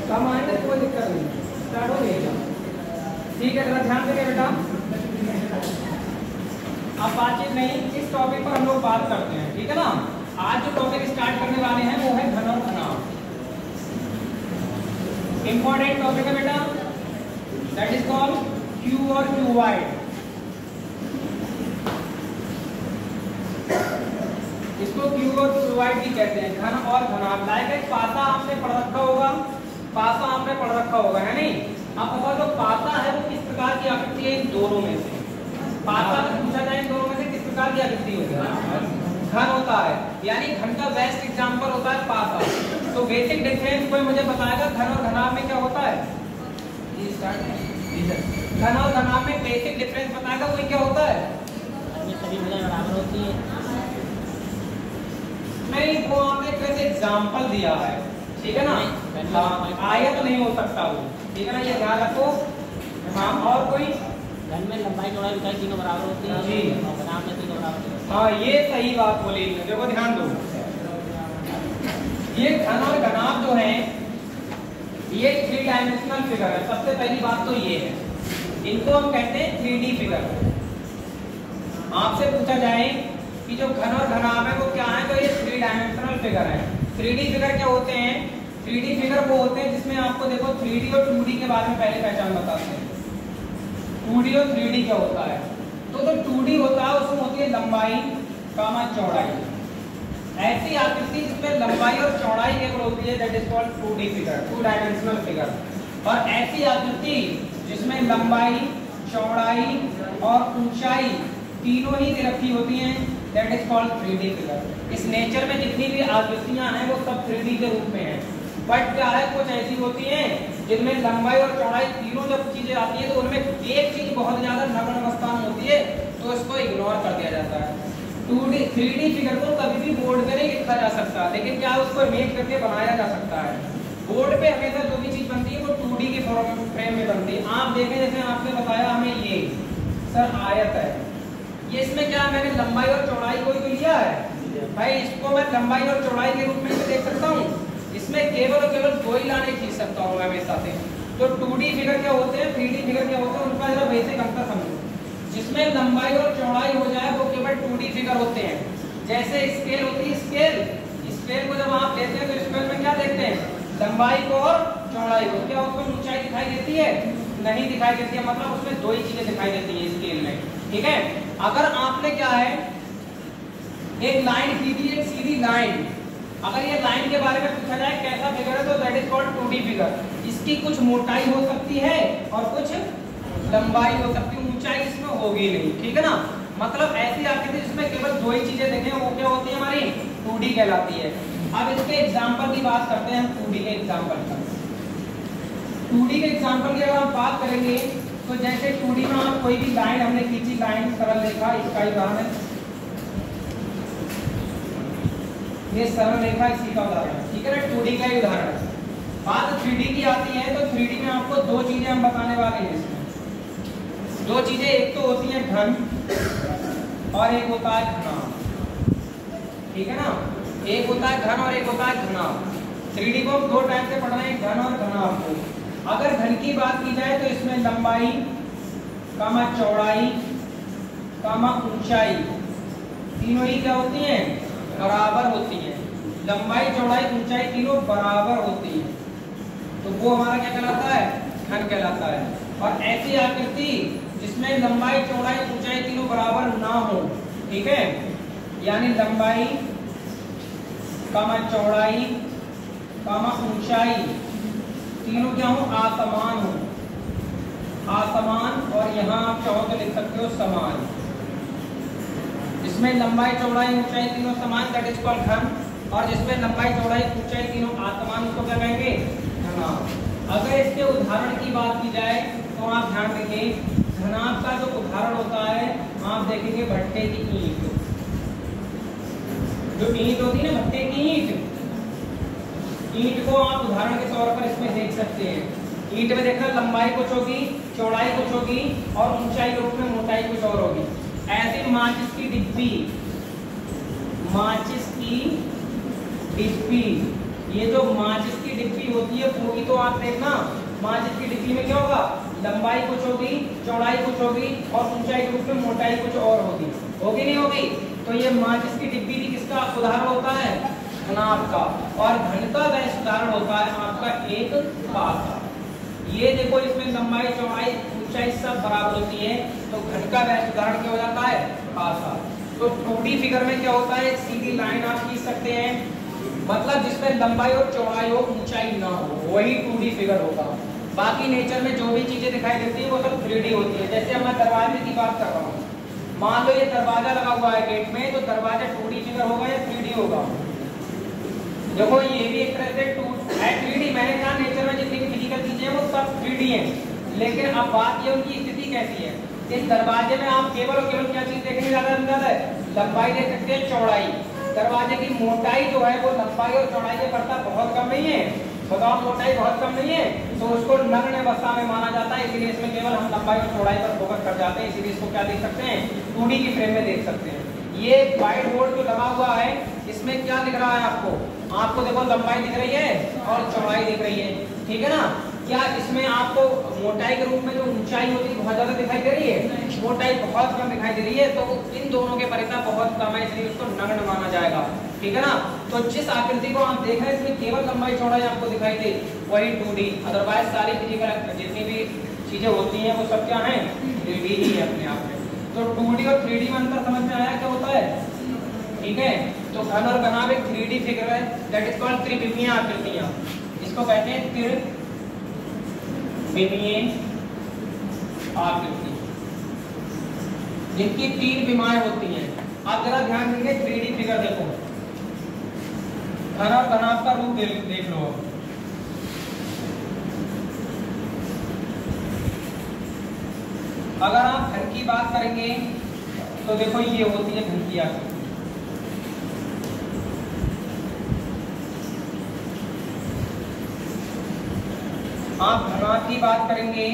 कम आएंगे तो कोई दिक्कत नहीं, स्टार्ट हो गया। ठीक है, जरा ध्यान देंगे बेटा। अब बातचीत नहीं, इस टॉपिक पर हम लोग बात करते हैं, ठीक है ना। आज जो टॉपिक स्टार्ट करने वाले हैं वो है घन और घनाभ। इंपॉर्टेंट टॉपिक है बेटा, दैट इज कॉल्ड क्यू और क्यूबॉइड। इसको क्यू और क्यूबॉइड भी कहते हैं, घन और घनाभ। लाइक एक पासा आपने पढ़ रखा होगा, पासा आपने पढ़ रखा होगा, है नहीं। अब बताओ जो पासा है वो किस प्रकार की आकृति है इन दोनों में से। पासा अगर पूछा जाए इन दोनों में से किस प्रकार की आकृति होती है, घन होता है, यानी घन का बेस्ट एग्जांपल होता है पासा। तो बेसिक डिफरेंस कोई मुझे बताएगा घन और घनाभ में क्या होता है? घन और घनाभ में बेसिक डिफरेंस बताएगा कोई, क्या होता है? सभी भुजाएं बराबर होती है। नहीं, वो आपने कैसे एग्जांपल दिया है, ठीक है ना। आयत नहीं हो सकता वो, ठीक है ना, ये ध्यान रखो। हाँ, और कोई? घन में लंबाई चौड़ाई ऊंचाई तीनों बराबर होती है जी, और घनाभ में तीनों बराबर होती है। हाँ, ये सही बात बोली। देखो ध्यान दो, ये घन और घनाभ जो है ये 3 डायमेंशनल फिगर है। सबसे पहली बात तो ये है, इनको हम कहते हैं 3D फिगर। आपसे पूछा जाए कि जो घन और घनाभ है वो क्या है, तो ये 3 डायमेंशनल फिगर है। 3D फिगर क्या होते हैं? 3D फिगर वो होते हैं जिसमें आपको देखो 3D और 2D के बारे में पहले पहचान बताते हैं। 2D और 3D क्या होता है? तो जो 2D होता है उसमें होती है लंबाई कामा चौड़ाई। ऐसी आकृति जिसमें लंबाई और चौड़ाई केवल होती है, that is called 2D figure, 2 dimensional figure. और ऐसी आकृति जिसमें लंबाई, चौड़ाई और ऊंचाई तीनों ही दे रखी होती हैं, that is called 3D figure. इस नेचर में जितनी भी आकृतियां हैं वो सब 3D के रूप में हैं। बट क्या है, कुछ ऐसी होती हैं जिनमें लंबाई और चौड़ाई तीनों जब चीजें आती है तो उनमें एक चीज बहुत ज्यादा नगण्य अवस्था में होती है, तो इसको इग्नोर कर दिया जाता है। 3D फिगर को कभी भी बोर्ड पे नहीं लिखा जा सकता, लेकिन क्या उसको इमेज करके बनाया जा सकता है। बोर्ड पे हमेशा जो भी चीज बनती है वो 2D के फ्रेम में बनती है। आप देखें, जैसे आपने बताया हमें ये सर आयत है, ये इसमें क्या मैंने लंबाई और चौड़ाई को तो लिया है भाई, इसको मैं लंबाई और चौड़ाई के रूप में देख सकता हूँ। इसमें केवल और केवल 2 ही लाने खींच सकता हूँ मैं हमेशा से। तो 2D फिगर क्या होते हैं, 3D फिगर क्या होते हैं, उनका जरा बेसिक अंतर समझो। जिसमें लंबाई और चौड़ाई हो जाए वो केवल 2D फिगर होते हैं। जैसे स्केल होती है, स्केल को जब आप लेते हैं तो स्केल में क्या देखते हैं, लंबाई को और चौड़ाई को। क्या उसमें ऊंचाई दिखाई देती है? नहीं दिखाई देती है, मतलब उसमें 2 ही चीजें दिखाई देती है स्केल में, ठीक है। अगर आपने क्या है, एक लाइन खींची, एक सीधी लाइन, अगर ये लाइन के बारे में पूछा जाए कैसा फिगर है, तो that is called 2D figure. इसकी कुछ मोटाई हो सकती है और कुछ लंबाई हो सकती है, ऊंचाई इसमें होगी नहीं, ठीक है ना। मतलब ऐसी आकृति जिसमें केवल 2 ही चीजें देखें वो क्या होती है, हमारी 2D कहलाती है। अब इसके एग्जांपल की बात करते हैं हम, 2D के एग्जांपल का। 2D के एग्जांपल की अगर हम बात करेंगे तो जैसे 2D में हम कोई भी लाइन हमने खींची, लाइन सरल रेखा, इसका उदाहरण है ये सरल रेखा, इसी का उदाहरण है, ठीक है ना, 2D का ही उदाहरण है। बात 3D की आती है तो 3D में आपको 2 चीजें हम बताने वाले हैं। इसमें 2 चीजें, एक तो होती है घन और एक होता है घनाभ, ठीक है ना। एक होता है घन और एक होता है घनाभ। 3D को हम 2 टाइप से पढ़ रहे हैं, घन और घनाभ को। अगर घन की बात की जाए तो इसमें लंबाई कामा चौड़ाई कामा ऊंचाई तीनों ही क्या होती हैं, बराबर होती हैं। लंबाई, चौड़ाई, ऊंचाई तीनों बराबर होती हैं, तो वो हमारा क्या कहलाता है, घन कहलाता है। और ऐसी आकृति जिसमें लंबाई, चौड़ाई, ऊंचाई तीनों बराबर ना हो, ठीक है, यानी लंबाई कामा चौड़ाई कामा ऊंचाई तीनों क्या हो, असमान हो, असमान, और यहाँ आप चाहो तो लिख सकते हो समान। जिसमें लंबाई, चौड़ाई, ऊंचाई तीनों समान, दैट इज कॉल्ड घन। और जिसमें लंबाई, चौड़ाई, ऊंचाई तीनों असमान, उसको क्या कहेंगे, घनाभ। अगर इसके उदाहरण की बात की जाए तो आप ध्यान रखें, घनाभ का जो उदाहरण होता है आप देखेंगे भट्टे की ईंट। जो ईंट होती है ना, भट्टे की ईंट, ईंट को आप उदाहरण के तौर पर इसमें देख सकते हैं। ईंट में देखना लंबाई कुछ होगी, चौड़ाई कुछ होगी और ऊंचाई के रूप में मोटाई कुछ और होगी। ऐसे माचिस की डिब्बी, माचिस की डिब्बी, ये जो माचिस की डिब्बी होती है ये होगी तो आप देखना माचिस की डिब्बी में क्या होगा, लंबाई कुछ होगी, चौड़ाई कुछ होगी और ऊंचाई के रूप में मोटाई कुछ और होगी नहीं होगी। तो ये माचिस की डिब्बी भी किसका उदाहरण होता है, घनाभ का, और घन का वह उदाहरण होता है आपका एक पासा। ये देखो इसमें लंबाई चौड़ाई ऊंचाई सब बराबर होती है, तो घन का वह उदाहरण क्या हो जाता है, पासा। तो 2D फिगर में क्या होता है, एक सीधी लाइन आप खींच सकते हैं, मतलब जिसमें लंबाई और चौड़ाई हो ऊंचाई ना हो, वही 2D फिगर होगा। बाकी नेचर में जो भी चीजें दिखाई देती है वो सब 3D होती है। जैसे अब मैं दरवाजे की बात कर रहा हूँ, मान लो ये दरवाजा लगा हुआ है गेट में, तो दरवाजा 2D फिगर होगा या 3D होगा। देखो ये भी एक तरह से 3D, मैंने कहा नेचर में जितनी भी फिजिकल चीजें हैं वो सब 3D हैं, लेकिन अब बात ये उनकी स्थिति कैसी है। इस दरवाजे में आप केवल और केवल क्या चीज देखने ज्यादा है, लंबाई देख सकते हैं, चौड़ाई। दरवाजे की मोटाई जो है वो लंबाई और चौड़ाई के बढ़ता बहुत कम नहीं है, बताओ मोटाई बहुत कम नहीं है, तो उसको नग्न अवस्था में माना जाता है, इसीलिए इसमें केवल हम लंबाई और चौड़ाई पर फोकस कर जाते हैं, इसीलिए इसको क्या देख सकते हैं, 2D की फ्रेम में देख सकते हैं। ये व्हाइट बोर्ड जो लगा हुआ है इसमें क्या दिख रहा है आपको देखो लंबाई दिख रही है और चौड़ाई दिख रही है, ठीक है ना। क्या इसमें आपको मोटाई के रूप में जो ऊंचाई होती है बहुत ज्यादा दिखाई दे रही है, मोटाई बहुत कम दिखाई दे रही है, तो इन दोनों के परिता बहुत कम है, इसलिए उसको नग्न माना जाएगा, ठीक है ना। तो जिस आकृति को आप देख रहे हैं इसमें केवल लंबाई चौड़ाई आपको दिखाई दे, वही 2D, अदरवाइज सारी फिजिकल जितनी भी चीजें होती हैं वो सब क्या है, 3D ही है अपने आप में। तो 2D और 3D में अंतर समझ में आया क्या होता है, ठीक है। तो घन और घनाभ एक 3D फिगर है, दैट इज कॉल्ड त्रिविमीय आकृतियां, इसको कहते हैं त्रिविमीय आकृति, जिनकी 3 विमाएं होती हैं। आप जरा ध्यान देंगे 3D फिगर देखो, घन और घनाभ का रूप देख लो। अगर आप घन की बात करेंगे तो देखो ये होती है घन की आकृति, आप घनाभ की बात करेंगे,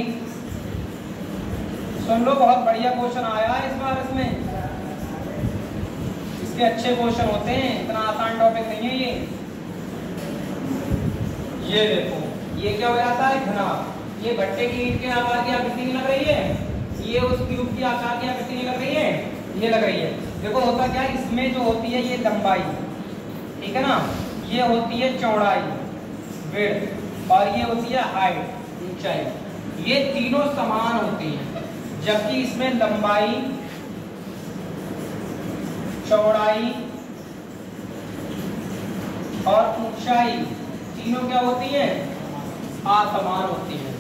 सुन लो बहुत बढ़िया क्वेश्चन आया है इस बार, इसमें इसके अच्छे क्वेश्चन होते हैं, इतना आसान टॉपिक नहीं है ये। ये देखो ये क्या हो जाता है घनाभ, ये भट्टे की ईंट के आकार की आकृति नहीं लग रही है, ये उस क्यूब की आकार की आकृति नहीं लग रही है, ये लग रही है। देखो होता क्या है, इसमें जो होती है ये लंबाई, ठीक है ना, ये होती है चौड़ाई विड्थ, और ये होती है हाइट ऊंचाई, ये तीनों समान होती हैं, जबकि इसमें लंबाई चौड़ाई और ऊंचाई तीनों क्या होती है, असमान होती है।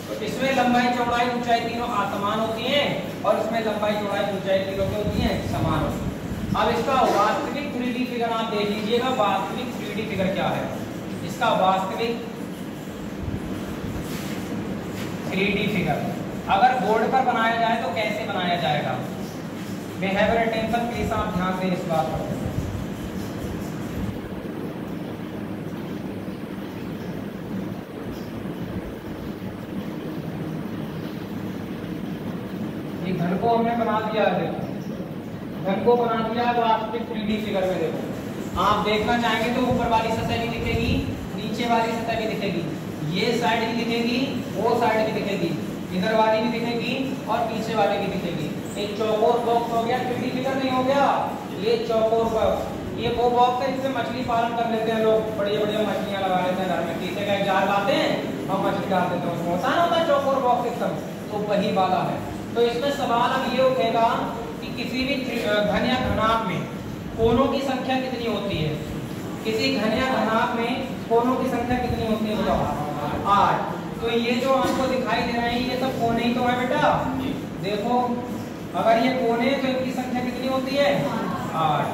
तो इसमें लंबाई चौड़ाई ऊंचाई तीनों असमान होती हैं, और इसमें लंबाई चौड़ाई ऊंचाई तीनों क्या होती हैं, समान होती हैं। अब इसका वास्तविक 3D फिगर आप देख लीजिएगा, वास्तविक 3D फिगर क्या है, इसका वास्तविक 3D फिगर अगर बोर्ड पर बनाया जाए तो कैसे बनाया जाएगा, बिहेवियर अटेंशन प्लीज आप ध्यान दें इस बात पर। घन को हमने बना दिया है, देखो घन को बना दिया है वास्तविक 3D फिगर में। देखो आप देखना चाहेंगे तो ऊपर वाली सतह भी दिखेगी, नीचे वाली सतह भी दिखेगी, ये साइड भी दिखेगी, वो साइड भी दिखेगी, इधर वाली भी दिखेगी और पीछे वाली भी दिखेगी। एक चौकोर बॉक्स हो गया, 3D फिगर नहीं हो गया, ये चौकोर बॉक्स, ये वो बॉक्स है जिसमें मछली पालन कर लेते हैं लोग, बढ़िया बढ़िया मछलियां लगा लेते हैं घर में, शीशे का एक जाल लाते हैं और मछली डाल देते हैं उसमें, होता है ना, होता है चौकोर बॉक्स एकदम, तो वही वाला है। तो इसमें सवाल अब ये उठेगा कि किसी भी घन या घनाभ में कोनों की संख्या कितनी होती है, किसी घन या घनाभ में कोनों की संख्या कितनी होती है, बताओ 8। तो ये जो आपको दिखाई दे रहे हैं ये सब कोने ही तो है बेटा, देखो अगर ये कोने तो इनकी संख्या कितनी होती है, 8।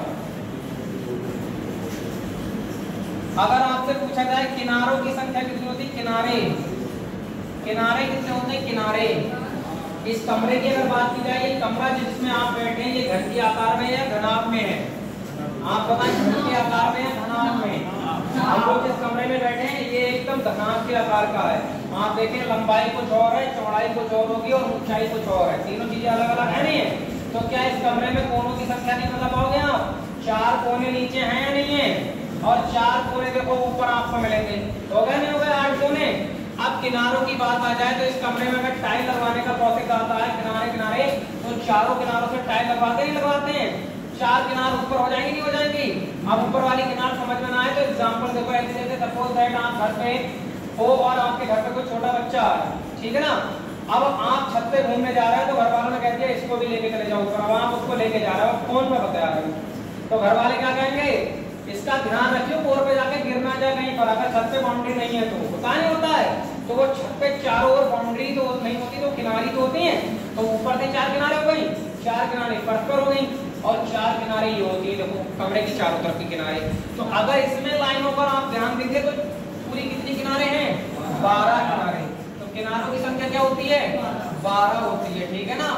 अगर आपसे पूछा जाए किनारों की संख्या कितनी होती है, किनारे कितने होते हैं, किनारे इस कमरे की अगर बात की जाए, ये कमरा जिसमें आप बैठे हैं ये घन के आकार में या घनाभ में है, आप बताएं घन के आकार में या घनाभ में। हम लोग जिस कमरे में बैठे हैं ये एकदम घनाभ के आकार का है, आप देखें लंबाई कुछ और है, चौड़ाई कुछ और होगी और ऊंचाई कुछ और है, तीनों चीजें अलग अलग है नहीं है। तो क्या इस कमरे में कोनों की संख्या नहीं बता पाओगे आप, 4 कोने नीचे हैं या नहीं है, और 4 कोने देखो ऊपर आपको मिलेंगे, हो गए नहीं हो गए 8 कोने। किनारों की बात आ जाए तो इस कमरे में अगर टाइल लगवाने का प्रोसेस आता है किनारे किनारे, तो चारों किनारों से टाइल लगवाते ही लगवाते हैं। 4 किनार ऊपर हो जाएंगी नहीं हो जाएंगी? अब ऊपर वाली किनार समझ में ना आए तो एग्जांपल देखो, ऐसे जैसे सपोज दैट आप घर पे हो और आपके घर पे कोई छोटा बच्चा है, ठीक है ना। अब आप छत पे घूमने जा रहे हैं तो घर वालों ने कह दिया इसको भी लेके चले जाओ ऊपर। अब आप उसको लेके जा रहे हो, फोन पे बता रहे हो, तो घर वाले क्या कहेंगे, इसका ध्यान रखियो ऊपर पे जाके गिर ना जाए कहीं पर। अगर छत पे बाउंड्री नहीं है तो होता नहीं होता है, तो वो छत पे चारों ओर बाउंड्री तो नहीं होती तो किनारी तो होती है, तो ऊपर से 4 किनारे हो गई, 4 किनारे परस्पर हो गई और 4 किनारे ये होती है देखो कमरे की चारों तरफ की किनारे। तो अगर इसमें लाइनों पर आप ध्यान देंगे तो पूरी कितनी किनारे हैं, 12 किनारे। तो किनारों की संख्या क्या होती है, 12 होती है, ठीक है ना।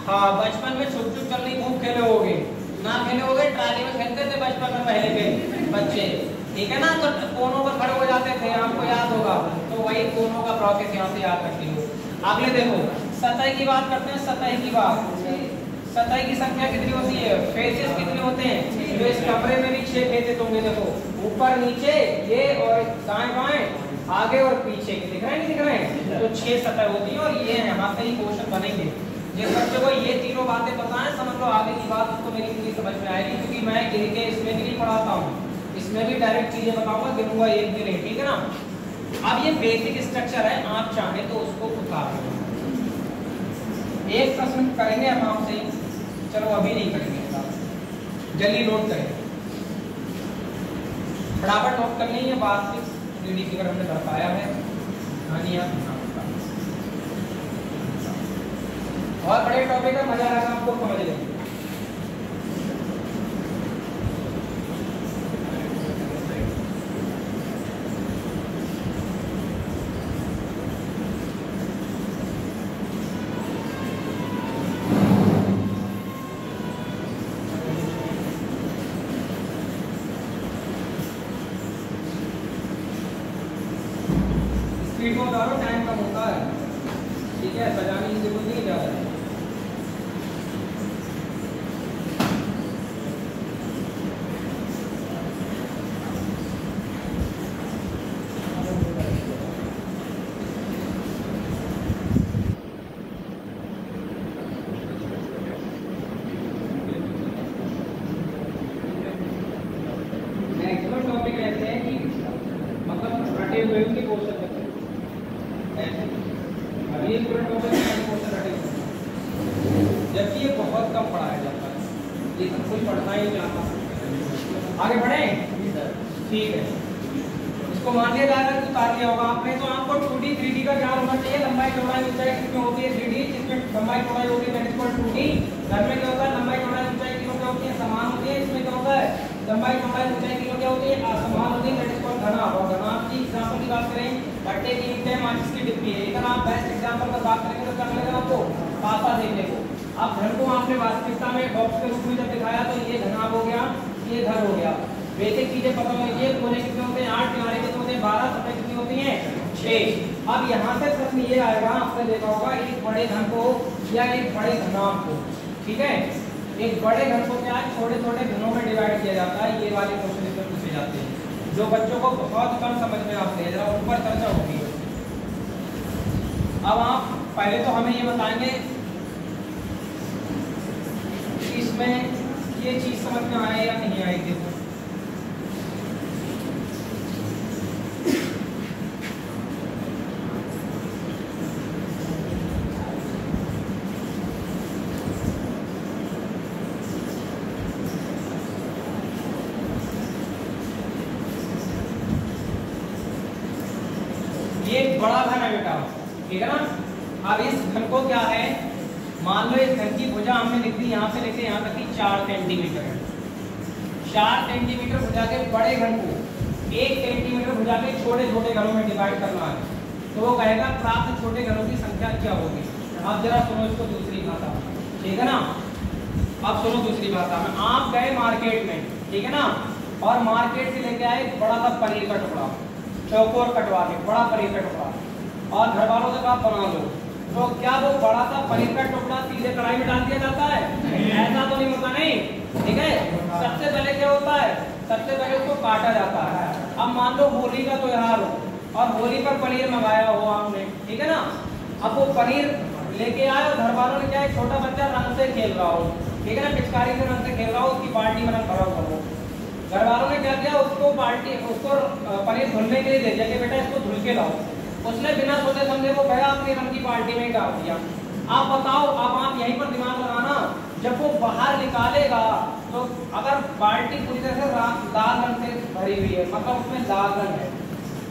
हाँ, बचपन में छुप छुप चलनी खूब खेले होगे, ना खेले होगे, ट्राली में खेलते थे बचपन में पहले के बच्चे, ठीक है ना। तो कोनों पर खड़े हो जाते थे, आपको याद होगा, तो वही कोनों का प्रोसेस यहाँ से याद रखती हो। अगले देखो सतह की बात करते हैं, सतह की बात, सतह की संख्या कितनी होती है, फेसेस कितने होते हैं, जो इस कमरे में भी 6 फेसेस होंगे देखो, ऊपर नीचे ये और दाएं बाएं आगे और पीछे के, दिख रहे हैं नहीं दिख रहे हैं, तो 6 सतह होती है। और ये यहाँ से ही क्वेश्चन बनेंगे। जिस बच्चे को ये तीनों बातें पता है समझ लो आगे की बात उसको मेरी पूरी समझ में आएगी, क्योंकि मैं गिर के इसमें भी नहीं पढ़ाता हूँ, इसमें भी डायरेक्ट चीजें बताऊंगा, गिरूंगा एक भी नहीं, ठीक है ना। अब ये बेसिक स्ट्रक्चर है, आप चाहें तो उसको उतार लो। एक प्रश्न करेंगे हम आपसे, चलो अभी नहीं करेंगे, जल्दी नोट करें, फटाफट नोट करनी है बात। 3D फिगर हमने दर्शाया है, कहानियां और बड़े टॉपिक का मजा आएगा आपको, समझ लेंगे। स्पीड में उतारो, टाइम कम होता है, ठीक है, सजाने की जरूरत नहीं ज्यादा है। जबकि ये बहुत कम पढ़ाया जाता है, ये सब कोई पढ़ना ही चाहता। आगे बढ़े, ठीक है, इसको मान लिया जाएगा कि उतार लिया होगा आपने। तो आपको 2D 3D का ज्ञान होना चाहिए। लंबाई चौड़ाई ऊंचाई कितनी होती है 3D, जिसमें लंबाई चौड़ाई होती है 2D। घर में क्या होता है, लंबाई चौड़ाई ऊंचाई तीनों क्या होती है, समान होती है। इसमें क्या होता है, लंबाई चौड़ाई ऊंचाई तीनों क्या होती है, असमान होती है। घनाभ, और घनाभ की एग्जांपल की बात करें, भट्टे की ईंट है, माचिस की डिब्बी है। इधर आप बेस्ट एग्जांपल पर बात करेंगे तो क्या मिलेगा आपको, पासा देखने को। अब घर को आपने वास्तविकता में बॉक्स के रूप में जब दिखाया तो ये घनाभ हो गया, ये घर हो गया। बेसिक चीजें पता होनी चाहिए। कोने कितने होते हैं, 8, किनारे कितने होते हैं, 12, सतह कितनी होती हैं, 6। अब यहाँ से प्रश्न ये आएगा, आपने देखा होगा, एक बड़े घन को या एक बड़े घनाभ को, ठीक है, एक बड़े घन को क्या है, छोटे छोटे घनों में डिवाइड किया जाता है। ये वाले क्वेश्चन इसमें पूछे जाते हैं जो बच्चों को बहुत कम समझ में आते हैं, जरा ऊपर चर्चा होगी। अब आप पहले तो हमें ये बताएंगे कि इसमें ये चीज समझ में आए या नहीं आई। देखो ये बड़ा घन है बेटा, ठीक है ना। अब इस घन को क्या है, मान लो इस घन की भुजा हमने लिख दी, यहाँ से लेके यहाँ तक की 4 सेंटीमीटर है। 4 सेंटीमीटर भुजा के बड़े घन को 1 सेंटीमीटर भुजा के छोटे छोटे घनों में डिवाइड करना है। तो वो कहेगा प्राप्त छोटे घनों की संख्या क्या होगी। अब जरा सुनो इसको दूसरी भाषा, ठीक है ना। अब सुनो दूसरी भाषा में, आप गए मार्केट में, ठीक है ना, और मार्केट से लेके आए बड़ा सा पनीर का टुकड़ा, चौकोर कटवा के बड़ा पनीर का टुकड़ा, और घर वालों से कहा बना लो। तो क्या वो बड़ा सा पनीर का टुकड़ा सीधे कढ़ाई में डाल दिया जाता है? ऐसा तो नहीं होता, नहीं, ठीक है। सबसे पहले क्या होता है, सबसे पहले उसको काटा जाता है। अब मान लो होली का त्योहार हो, और होली पर पनीर मंगाया हो आपने, ठीक है ना। अब वो पनीर लेके आए और घर वालों ने क्या है, छोटा बच्चा रंग से खेल रहा हो, ठीक है ना, पिचकारी से रंग से खेल रहा हो, उसकी बाल्टी में रंग भरा हुआ हो। घर वालों ने क्या किया, उसको पनीर धुलने के लिए दे दिया कि बेटा इसको धुल के लाओ। उसने बिना सोचे समझे वो गया अपनी रंग की बाल्टी में डाल दिया। आप बताओ, अब आप यहीं पर दिमाग लगाना, जब वो बाहर निकालेगा तो अगर बाल्टी पूरी तरह से लाल रंग से भरी हुई है, मतलब उसमें लाल रंग है,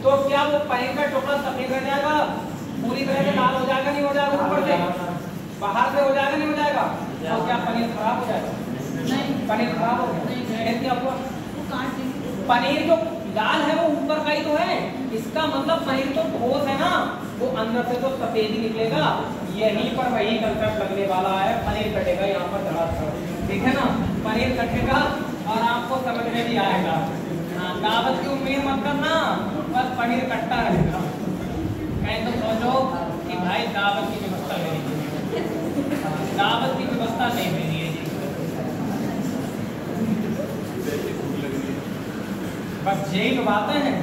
तो क्या वो पनीर का टुकड़ा सफेद रह जाएगा, पूरी तरह से लाल हो जाएगा, नहीं हो जाएगा, ऊपर से बाहर से हो जाएगा, नहीं हो जाएगा, तो क्या पनीर खराब हो जाएगा? नहीं, पनीर खराब हो गया। क्या हुआ? पनीर जो लाल है वो ऊपर का ही तो है, इसका मतलब पनीर तो ठोस है ना, वो अंदर से तो सफेद ही निकलेगा। यहीं पर वही कंसेप्ट लगने वाला है, पनीर कटेगा यहाँ पर धड़ाधड़, ठीक है ना, पनीर कटेगा और आपको समझ में भी आएगा। दावत की उम्मीद मत करना, बस पनीर कटता रहेगा। कहीं तो सोचो कि भाई दावत की व्यवस्था मेरी, दावत की व्यवस्था नहीं मेरी है जी, बस यही तो बातें हैं।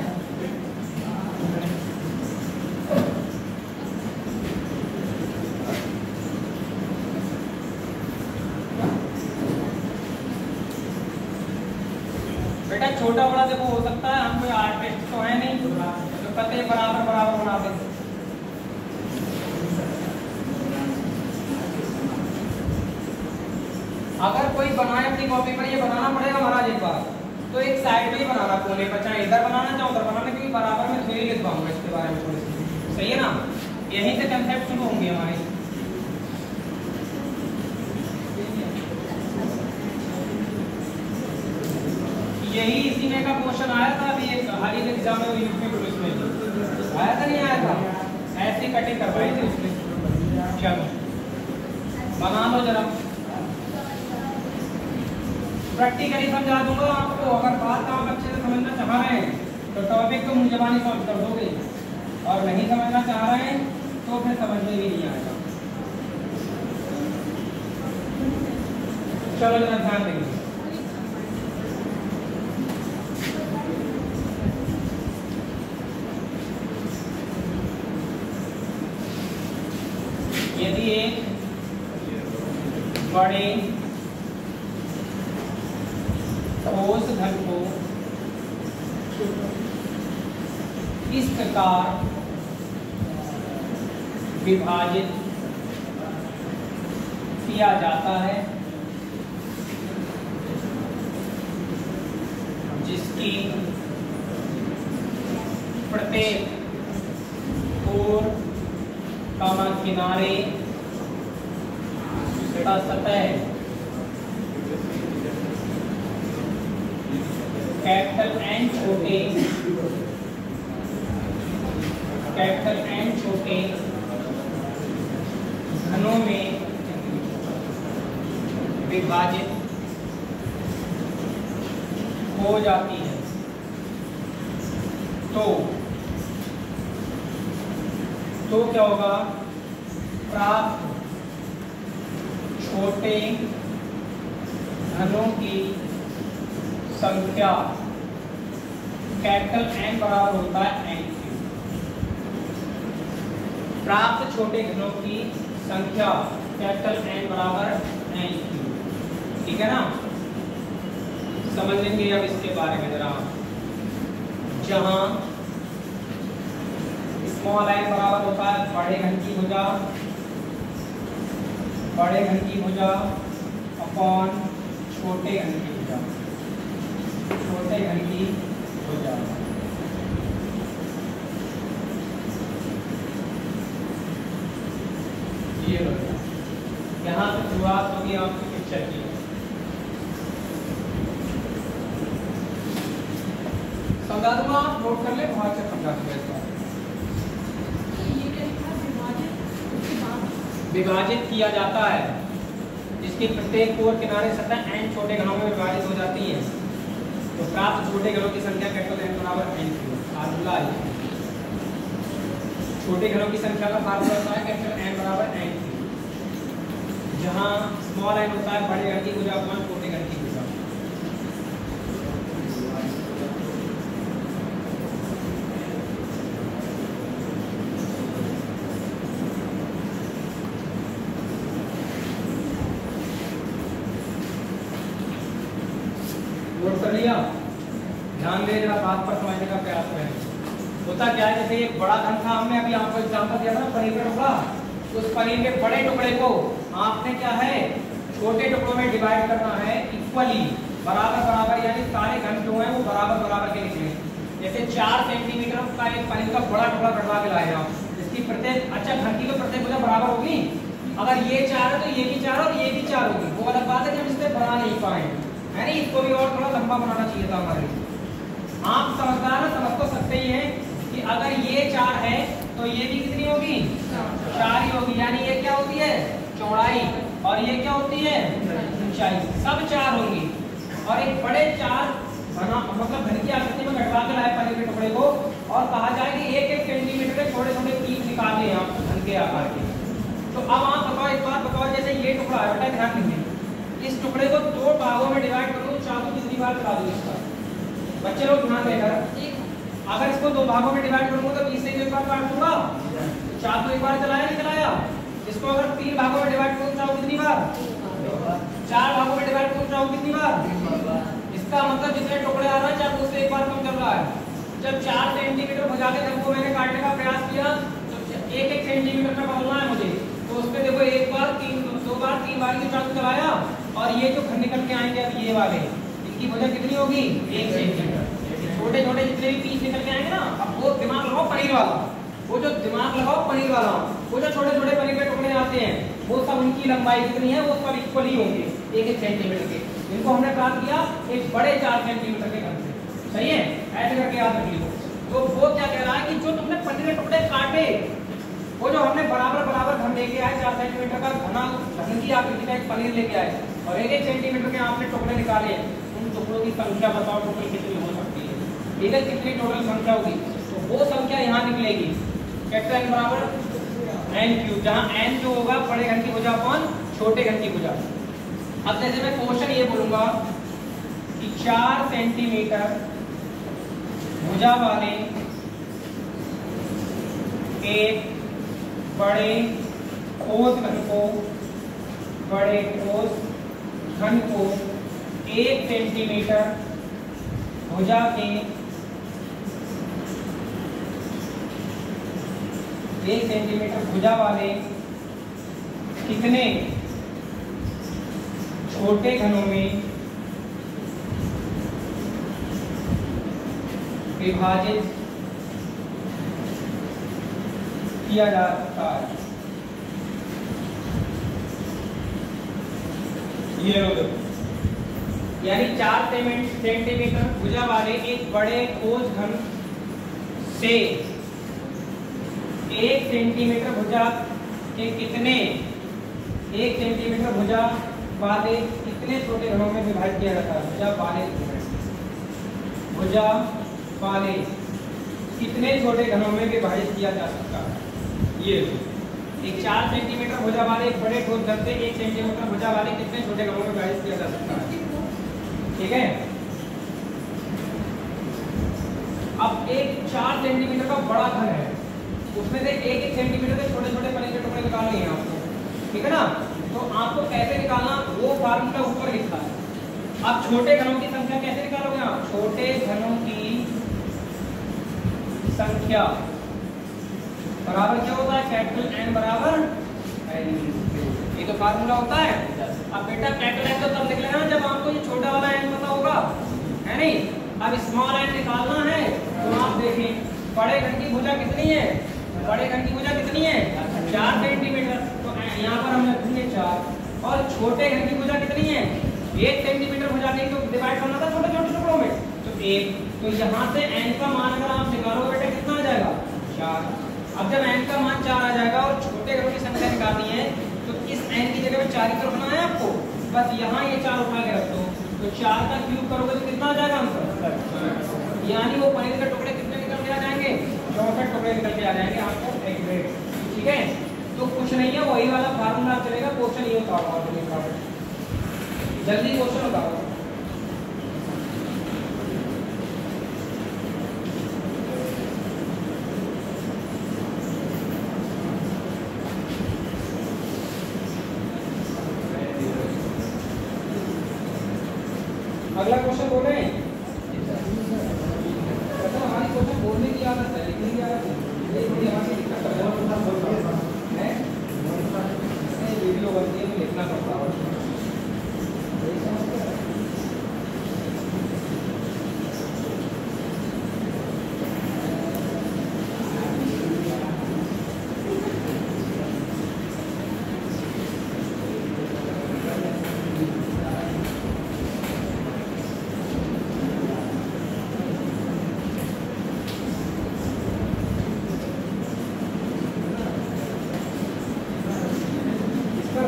बेटा छोटा बड़ा देखो हो सकता है, हम कोई आर्टिस्ट तो है नहीं जो कहते हैं बराबर बराबर बना दें। अगर कोई बनाए अपनी कॉपी पर, ये बनाना पड़ेगा महाराज एक बार, तो एक साइड में ही बनाना, कोने पर, चाहे इधर बनाना चाहे उधर बनाना, क्योंकि बराबर में थ्योरी लिखवाऊंगा इसके बारे में थोड़ी सी, सही है ना। यहीं से कंसेप्ट शुरू होंगे हमारे। यही इसी में का क्वेश्चन आया था अभी एक हाल ही के एग्जाम में, यूपी पुलिस में आया था, नहीं आया था, ऐसी कटिंग करवाई थी उसने। चलो बना लो जरा, प्रैक्टिकली समझा दूंगा आपको। अगर बात आप अच्छे से समझना चाह रहे हैं तो टॉपिक तो मुंह जबानी समझ कर दोगे, और नहीं समझना चाह रहे हैं तो फिर समझ में भी नहीं आएगा। चलो जरा ध्यान देंगे। यदि एक बड़े ठोस घन को इस प्रकार विभाजित किया जाता है जिसकी प्रत्येक कोर कामा किनारे तथा सतह कैपिटल एन छोटे घनों में विभाजित हो जाती है, तो क्या होगा, प्राप्त छोटे घनों की संख्या कैपिटल एन बराबर होता है एन क्यूब। प्राप्त छोटे घनों की संख्या कैपिटल एन बराबर एन क्यूब, ठीक है ना। समझ लेंगे अब इसके बारे में जरा, जहां स्मॉल एन बराबर होता है बड़े घन की भुजा, बड़े घन की भुजा अपॉन छोटे घन की भुजा, छोटे घन की भुजा। ये यहाँ से शुरुआत होगी आपकी पिक्चर की। समझा दूंगा, आप नोट कर ले, बहुत अच्छा समझा दूंगा। विभाजित किया जाता है जिसकी प्रत्येक कोर किनारे सतह एन छोटे घनों में विभाजित हो जाती है, तो प्राप्त छोटे घनों की संख्या कैपिटल एन बराबर एन क्यूब। फार्मूला है, छोटे घनों की संख्या का फार्मूला होता है कैपिटल एन बराबर एन क्यूब, जहां स्मॉल एन होता है बड़े घन की भुजा अपॉन छोटे घन की भुजा। आइए जरा बात पर समझने का प्रयास करें। होता क्या है, जैसे एक बड़ा घन था, हमने अभी आपको एग्जांपल दिया था ना पनीर का टुकड़ा, उस पनीर के बड़े टुकड़े को आपने क्या है छोटे टुकड़ों में डिवाइड करना है इक्वली, बराबर बराबर, यानी सारे घन जो है वो बराबर बराबर के निकले। जैसे 4 सेंटीमीटर का एक पनीर का बड़ा टुकड़ा कटवा के लाए आप, इसकी प्रत्येक अच्छा घन की तो प्रत्येक भुजा बराबर होगी। अगर ये 4 है तो ये भी 4 और ये भी 4 होगी। वो अलग बात है कि हम इससे बना नहीं पाए, है नहीं, इसको भी और थोड़ा लंबा बनाना चाहिए था हमारे। आप समझदार है, समझ तो सकते ही हैं कि अगर ये 4 है तो ये भी कितनी होगी, 4 ही होगी। यानी ये क्या होती है चौड़ाई और ये क्या होती है ऊंचाई, सब 4 होंगी। और एक बड़े 4 बना मतलब घन की आकृति में कटवा के लाए पनीर के टुकड़े को, और कहा जाए कि 1-1 सेंटीमीटर के छोटे छोटे पीस निकाले हैं आप घन के आकार के। तो अब आप बताओ, एक बात बताओ, जैसे ये टुकड़ा है, बेटा ध्यान दीजिए, इस टुकड़े को 2 भागों में डिवाइड कर दो, चाकू कितनी बार चला दो इसका, बच्चे लोग ध्यान देकर। अगर इसको 2 भागों में डिवाइड करूंगा तो 20 से एक बार काट दूंगा, चाकू एक बार चलाया नहीं चलाया। इसको अगर 3 भागों में डिवाइड करूं चाकू कितनी बार, 4 भागों में डिवाइड करूं चाकू कितनी बार। इसका मतलब जितने टुकड़े आ रहे हैं चाकू उससे एक बार कम चल रहा है। जब 4 सेंटीमीटर भुजा के घन को मैंने काटने का प्रयास किया तो 1-1 सेंटीमीटर का बदलना है मुझे, तो उसमें देखो एक बार 2 बार 3 बार की चाकू चलाया, और ये जो घन निकल के आएंगे अब ये वाले, इनकी भुजा कितनी होगी 1 सेंटीमीटर। छोटे छोटे जितने भी पीस निकल के आएंगे ना, अब वो दिमाग लगाओ पनीर वाला, वो जो दिमाग लगाओ पनीर वाला, वो जो छोटे छोटे पनीर के टुकड़े आते हैं वो सब उनकी लंबाई कितनी है, वो सब इक्वल ही होंगे 1-1 सेंटीमीटर के। इनको हमने प्राप्त किया एक बड़े 4 सेंटीमीटर के घन से, सही है, ऐसे करके याद रख लीजिए। तो वो क्या कह रहा है कि जो तुमने पनीर के टुकड़े काटे, वो जो हमने बराबर बराबर घन लेके आए 4 सेंटीमीटर का घना घन की आकृति का एक पनीर लेके आए, और 1-1 सेंटीमीटर के आपने टुकड़े निकाले, उन टुकड़ों की संख्या बताओ टोटल कितनी हो सकती है, ठीक है, कितनी टोटल संख्या होगी। तो वो संख्या यहाँ निकलेगी कैपिटल N बराबर N3, जहाँ N जो होगा बड़े घन की भुजा अपॉन छोटे घन की भुजा। अब जैसे मैं क्वेश्चन ये बोलूंगा कि 4 सेंटीमीटर भुजा वाले एक बड़े ठोस घन को, बड़े ठोस घन को 1 सेंटीमीटर भुजा के 1 सेंटीमीटर भुजा वाले कितने छोटे घनों में विभाजित किया जा सकता है। ये यानी 4 सेंटीमीटर भुजा वाले एक बड़े ठोस घन से 1 सेंटीमीटर भुजा के कितने 1 सेंटीमीटर भुजा वाले कितने छोटे घनों में विभाजित किया जाता है। भुजा वाले कितने छोटे घनों में विभाजित किया जा सकता है। ये एक 4 सेंटीमीटर भुजा वाले एक बड़े ठोस घन से 1 सेंटीमीटर भुजा वाले कितने छोटे घनों में विभाजित किया जा सकता है, ठीक है। अब एक 4 सेंटीमीटर का बड़ा घन है, उसमें से 1-1 सेंटीमीटर के छोटे छोटे पनीर के टुकड़े निकालने हैं आपको, ठीक है ना। तो आपको कैसे निकालना, वो फार्मूला ऊपर लिखा है। अब छोटे घनों की संख्या कैसे निकालोगे आप, छोटे घनों की संख्या बराबर क्या होता है, कैपिटल N बराबर N, ये तो फार्मूला होता है। अब बेटा कैपिटल N तो तब लिख लेना जब आपको ये छोटा वाला N पता होगा, है नहीं। अब स्मॉल n निकालना है तो आप देखें बड़े घन की भुजा कितनी है, बड़े घन की भुजा कितनी है 4 सेंटीमीटर, तो यहाँ पर हम रखेंगे 4, और छोटे घन की भुजा कितनी है 1 सेंटीमीटर भुजा के तो डिवाइड करना था छोटे छोटे टुकड़ों में, तो 1, तो यहाँ से n का मान अगर आप निकालोगे बेटा कितना आ जाएगा 4। अब जब n का मान 4 आ जाएगा और छोटे घनों की संख्या निकालनी है तो इस n की जगह में 4 ही तरफ बनाना है आपको, बस यहाँ ये 4 उठा के रख दो, तो 4 का क्यूब करोगे तो कितना आ जाएगा आंसर, यानी वो पनीर के टुकड़े कितने निकल के आ जाएंगे 64 टुकड़े निकल के आ जाएंगे आपको एग्जैक्ट, ठीक है। तो कुछ नहीं है, वही वाला फार्मूला चलेगा। क्वेश्चन ये होता है, जल्दी क्वेश्चन बताओ। अगला क्वेश्चन बोले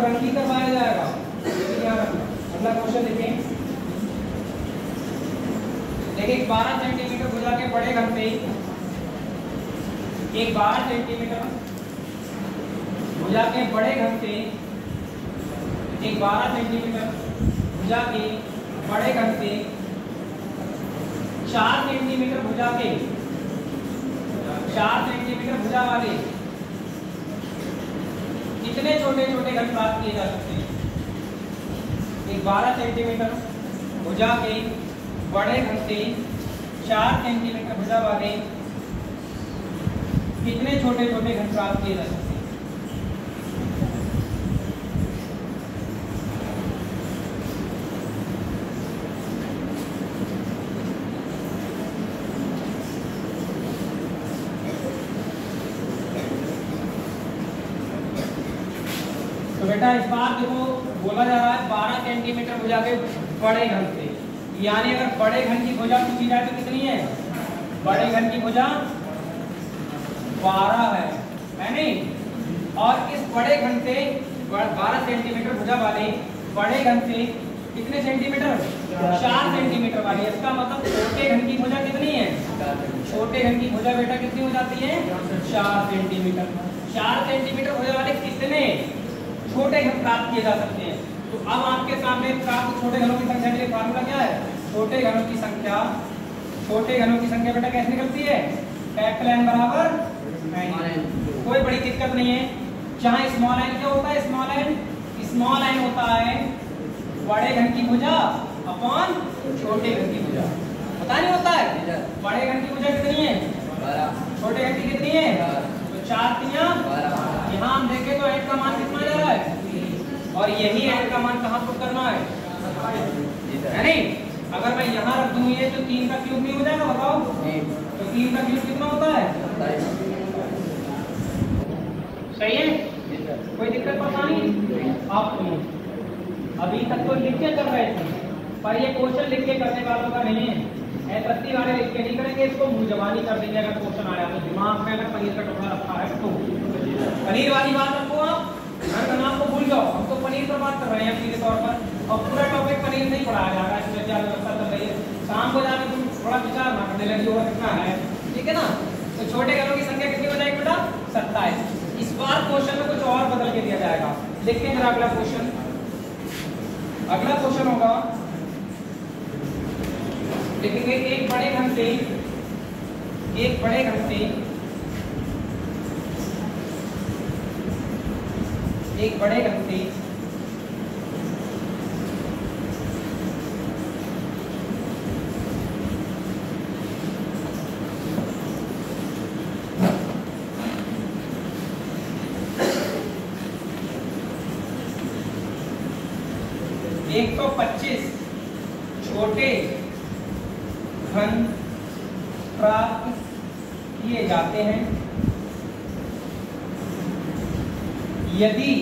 रंग भी करवाया जाएगा, लेकिन यहाँ रखना। अगला क्वेश्चन देखें। देखिए 12 सेंटीमीटर भुजा के बड़े घन से एक 12 सेंटीमीटर भुजा के बड़े घन से एक 12 सेंटीमीटर भुजा के बड़े घन से 4 सेंटीमीटर भुजा के 4 सेंटीमीटर भुजा वाले कितने छोटे छोटे घन प्राप्त किए जा सकते हैं? एक 12 सेंटीमीटर भुजा के बड़े घन से 4 सेंटीमीटर भुजा वाले कितने छोटे छोटे घन प्राप्त किए जा सकते हैं? तो बेटा इस बार देखो बोला जा रहा है 12 सेंटीमीटर भुजा के बड़े घन से, यानी अगर बड़े घन की भुजा पूछी जाए तो कितनी है? बड़े घन की भुजा 12 है नहीं? और इस बड़े घन से 12 सेंटीमीटर भुजा वाले बड़े घन से कितने सेंटीमीटर? 4 सेंटीमीटर वाली। इसका मतलब छोटे घन की भुजा कितनी है? छोटे घन की भुजा बेटा कितनी हो जाती है? 4 सेंटीमीटर। 4 सेंटीमीटर भुजा वाले कितने छोटे घन प्राप्त किए जा सकते हैं? तो अब आपके सामने प्राप्त छोटे घनों की संख्या के लिए फार्मूला क्या है? छोटे घनों की संख्या बेटा कैसे निकलती है? कैपिटल N बराबर n। कोई बड़ी दिक्कत नहीं है। जहां स्मॉल n क्या होता है? स्मॉल n होता है बड़े घन की भुजा अपॉन छोटे घन की भुजा। पता नहीं होता है? बड़े घन की भुजा कितनी है? 12। छोटे घन की कितनी है? तो 4 तिया 12। यहाँ हम देखें तो n का मान कितना जा रहा है? और यही n का मान कहाँ पुट करना है? है नहीं? अगर मैं यहाँ रख दूँ ये तो 3 का क्यूब नहीं हो जाएगा? बताओ। तो 3 का क्यूब कितना होता है? सही है? कोई दिक्कत परेशानी? आप अभी तक तो लिख के कर रहे थे, पर ये क्वेश्चन लिख के करने वालों का नहीं है। ऐसी वाले लिख के नहीं करेंगे, इसको मुंह जबानी कर देंगे। अगर क्वेश्चन आया तो दिमाग में अगर पनीर का टुकड़ा रखा है तो पनीर वाली बात रखो आप, घर का नाम को भूल जाओ। हम तो पनीर पर बात कर रहे हैं सीधे तौर पर, और पूरा टॉपिक पनीर नहीं पढ़ाया जा रहा है। इसमें क्या व्यवस्था चल रही है? शाम को जाकर तुम थोड़ा विचार ना करने लगी और कितना है, ठीक है ना? तो छोटे घनों की संख्या कितनी हो जाएगी बेटा? 27। इस बार क्वेश्चन में कुछ और बदल के दिया जाएगा। देखते हैं अगला क्वेश्चन। अगला क्वेश्चन होगा, देखेंगे एक बड़े घन से एक बड़े घन से एक बड़े घन से एक 125 छोटे घन प्राप्त किए जाते हैं यदि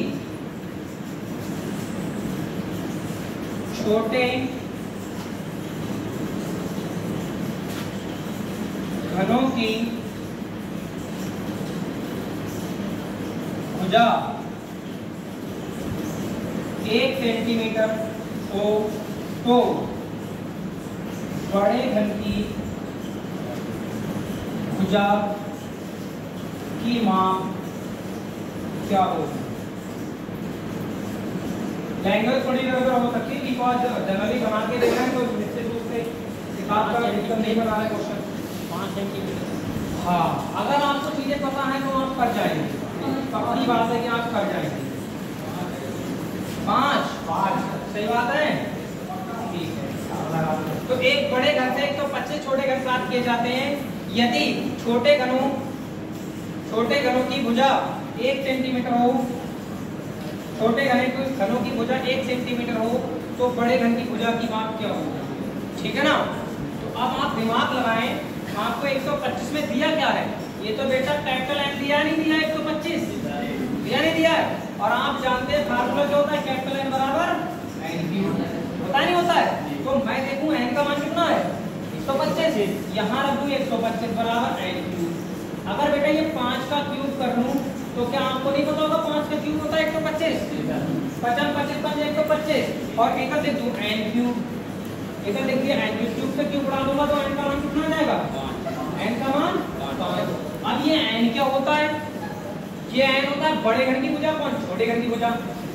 छोटे घनों की भुजा 1 सेंटीमीटर हो तो बड़े घन की भुजा की माप क्या होगी? लैंग्वेज थोड़ी गड़बड़ हो सकती है, बिकॉज जनरली बना के देना है तो निश्चित रूप से किताब का एडिशन नहीं बना रहा है क्वेश्चन। 5 सेंटीमीटर। हाँ, अगर आपको चीजें पता है तो आप कर जाएंगे, पक्की बात है कि आप कर जाएंगे। 5 सही बात है, ठीक है। तो एक बड़े घन से 125 छोटे घन प्राप्त किए जाते हैं यदि छोटे घनों की भुजा 1 सेंटीमीटर हो। छोटे घनों की भुजा 1 सेंटीमीटर हो तो बड़े घन की भुजा की माप क्या होगी? ठीक है ना? तो अब आप दिमाग लगाएं, आपको 125 में दिया क्या है? ये तो बेटा कैपिटल N दिया नहीं दिया, 125 दिया नहीं दिया है। और आप जानते हैं फार्मूला क्या होता है? कैपिटल N बराबर n3। पता नहीं होता है? तो मैं देखूं n का मान कितना है? 125। यहाँ रख दूं 125 बराबर n3। अगर बेटा ये 5 का क्यूब कर लूं तो क्या आपको नहीं पता होगा 5 का क्यूब होता है 125, 50 25 5 125, और एक लिख दूं n क्यूब, एक लिख दिया n क्यूब से क्यूब उड़ा दूंगा तो n का मान कितना आ जाएगा, n का मान 5। अब ये n क्या होता है, ये n होता है बड़े घन की भुजा कौन छोटे घन की भुजा।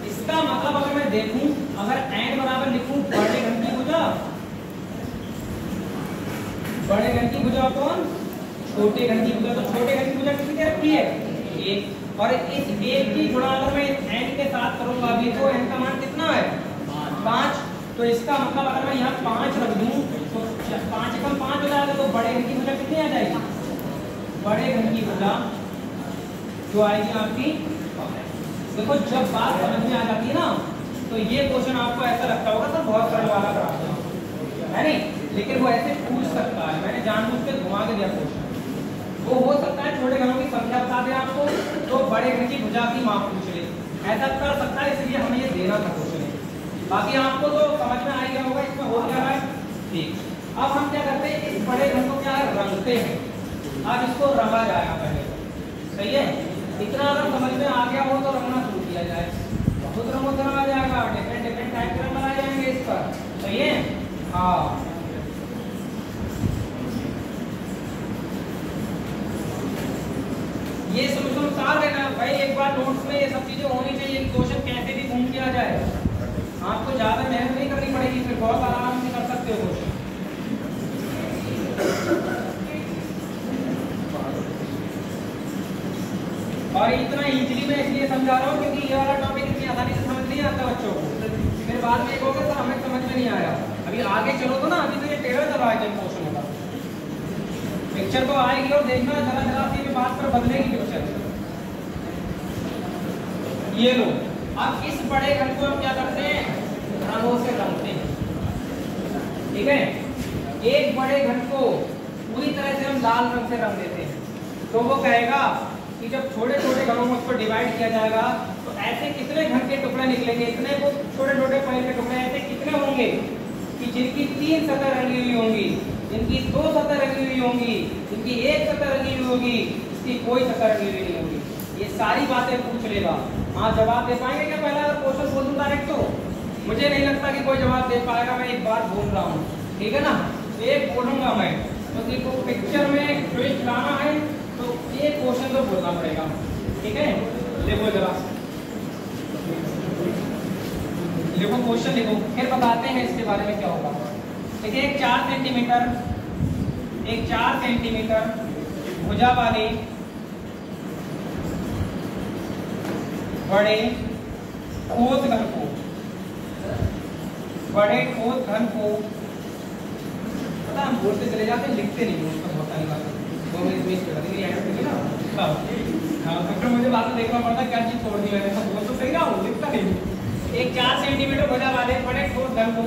इसका मतलब अगर मैं देखूं, अगर n बराबर लिखूं बड़े घन की भुजा, बड़े घन की भुजा कौन छोटे घन की भुजा, तो छोटे घन की भुजा कितनी क्या रखी है 1, और इस 1 की गुणा अगर मैं n के साथ करूंगा अभी तो n का मान कितना है 5, तो इसका मतलब अगर मैं यहाँ 5 रख दूं तो 5 कम 5 हो जाएगा, तो बड़े घन की भुजा कितनी आ जाएगी, बड़े घन की भुजा जो आएगी आपकी। देखो जब बात समझ में आ जाती है ना, तो ये क्वेश्चन आपको ऐसा लगता होगा सर बहुत सरल वाला कराता है नहीं, लेकिन वो ऐसे पूछ सकता है, मैंने जानबूझ के घुमा के दिया क्वेश्चन। वो हो सकता है छोटे घनों की संख्या बता दे आपको, तो बड़े घन की भुजा की माप पूछ ले, ऐसा कर सकता है, इसलिए हमें ये देना था क्वेश्चन। बाकी आपको तो समझ में आ गया होगा इसमें हो क्या रहा है, ठीक। अब हम क्या करते हैं, इस बड़े घन को क्या है रंगते हैं। अब इसको रंगा जाएगा पहले, सही है, इतना अगर समझ में आ गया हो तो रंगना शुरू किया जाए, खुद रंगो तो रंगा जाएगा, डिफरेंट डिफरेंट टाइप के रंग बनाए जाएंगे इस पर, सही है। हाँ ये सॉल्यूशन उतार देना भाई, एक बार नोट्स में ये सब चीजें होनी चाहिए, क्वेश्चन कैसे भी घूम के आ जाए, आपको ज्यादा मेहनत नहीं करनी पड़ेगी, फिर बहुत आराम से कर सकते हो क्वेश्चन। और इतना इजीली मैं इसलिए समझा रहा हूँ क्योंकि ये वाला टॉपिक इतनी आसानी से समझ नहीं आता बच्चों को, फिर बाद में एक होगा सर हमें समझ में नहीं आया, अभी आगे चलो तो ना, अभी तो ये टेढ़ा चला है क्वेश्चन होगा, पिक्चर तो आएगी और देखना जरा जरा सी भी बात पर बदलेगी पिक्चर। ये लो, अब इस बड़े घन को हम क्या करते हैं, रंगों से रंगते हैं, ठीक है। एक बड़े घन को पूरी तरह से हम लाल रंग से रंग देते हैं, तो वो कहेगा कि जब छोटे छोटे घनों में उसको डिवाइड किया जाएगा तो ऐसे कितने घन के टुकड़े निकलेंगे, इतने वो छोटे छोटे पॉइंट के टुकड़े ऐसे कितने होंगे कि जिनकी 3 सतह रंगी हुई होंगी, जिनकी 2 सतह रंगी हुई होंगी, जिनकी 1 सतह रंगी हुई होगी, इसकी कोई सतह रंगी हुई नहीं होगी। ये सारी बातें पूछ लेगा। हाँ जवाब दे पाएंगे क्या, पहला अगर क्वेश्चन बोल दूं डायरेक्ट तो मुझे नहीं लगता कि कोई जवाब दे पाएगा, मैं एक बार बोल रहा हूँ, ठीक है ना, एक बोलूंगा मैं, तो देखो पिक्चर में ट्विस्ट लाना है तो एक क्वेश्चन तो बोलना पड़ेगा, ठीक है। देखो जरा लिखो क्वेश्चन लिखो, फिर बताते हैं इसके बारे में क्या होगा। देखिए एक 4 सेंटीमीटर भुजा वाले बड़े ठोस घन को पता हम बोलते चले जाते हैं, लिखते नहीं, उसका बहुत सारी बात ना, मुझे बाद में देखना पड़ता क्या चीज छोड़ दी मैंने, बोल तो सही रहा हूँ, लिखता नहीं। एक 4 सेंटीमीटर भुजा वाले बड़े ठोस घन को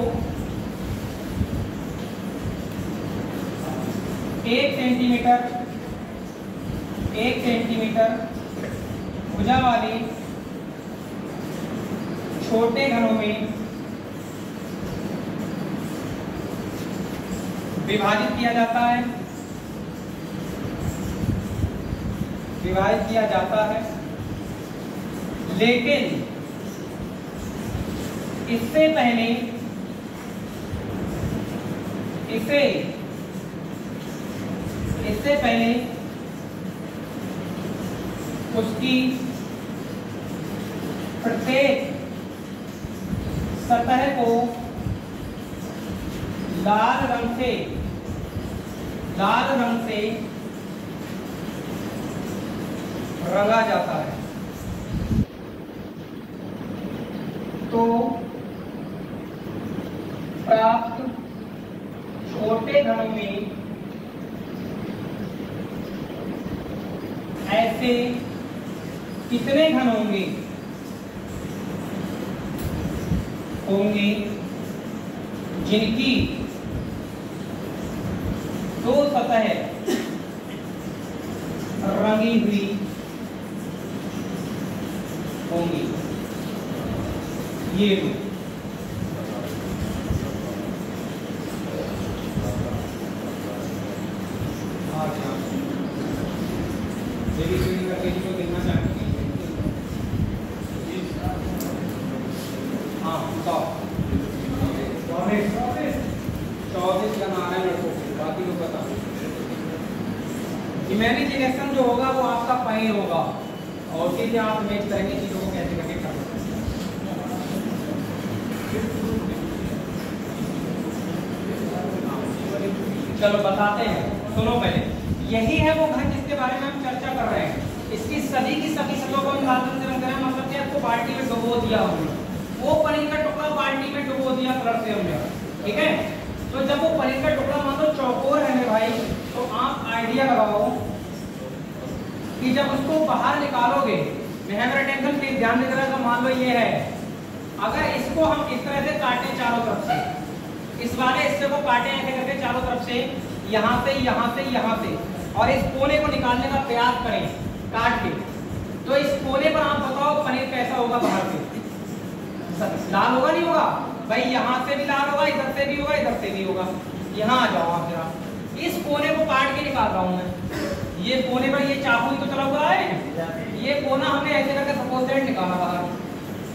1 सेंटीमीटर भुजा वाली छोटे घनों में विभाजित किया जाता है, लेकिन इससे पहले उसकी प्रत्येक सतह को लाल रंग से रंगा जाता है, तो प्राप्त छोटे घनों में ऐसे कितने घन होंगे जिनकी 2 सतह रंगी हुई होंगी। ये करके देखना चाहते हैं। मैनेज इलेक्शन जो होगा वो आपका पॉइंट होगा, और उसके लिए आप मैच करेंगे चीजों को कैसे करके करना। चलो बताते हैं, सुनो पहले। यही है वो घन जिसके बारे में हम चर्चा कर रहे हैं। इसकी सभी की सभी सतहों को हम लाल रंग से रंग रहे हैं, मतलब कि आपको बाल्टी में डुबो दिया हमने, वो पनीर का टुकड़ा बाल्टी में डुबो दिया कलर से हमने, ठीक है। तो जब वो पनीर का टुकड़ा मान लो चौकोर है मेरे भाई, तो आप आइडिया लगाओ कि जब उसको बाहर निकालोगे, मेरा टेंशन प्लीज ध्यान दे रहा, मान लो ये है, अगर इसको हम इस तरह से काटें चारों तरफ से, इस वाले हिस्से को काटें ऐसे करके चारों तरफ से, यहाँ से यहाँ से यहाँ से, और इस कोने को निकालने का प्रयास करें काट के, तो इस कोने पर आप बताओ पनीर कैसा होगा बाहर से? लाल होगा नहीं होगा भाई? यहाँ से भी लाल होगा, इधर से भी होगा, इधर से भी होगा। यहाँ आ जाओ आप जरा, इस कोने को काट के निकाल रहा हूँ मैं, ये कोने पर ये चाकू ही तो चला हुआ है, ये कोना हमने ऐसे करके सपोज दैट निकाला बाहर,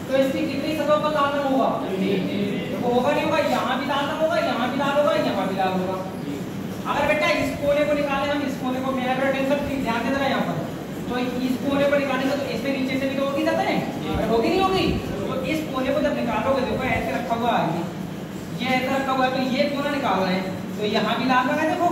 तो इसकी कितनी सतहों पर लाल रंग होगा? तो होगा नहीं होगा? यहाँ भी लाल रंग होगा, यहाँ भी लाल होगा, यहाँ भी लाल होगा। अगर बेटा इस कोने को निकाले हम, इस कोने को, मेरा टेंशन प्लीज ध्यान दे देना यहाँ पर, तो इस कोने को निकालेंगे तो इसमें नीचे से भी तो होगी जाता है, होगी नहीं होगी? तो इस कोने को जब निकालोगे, देखो ऐसे रखा हुआ है, ये ऐसे रखा हुआ है, तो ये कोना निकाल रहे हैं, तो यहाँ भी लाल रंग है, देखो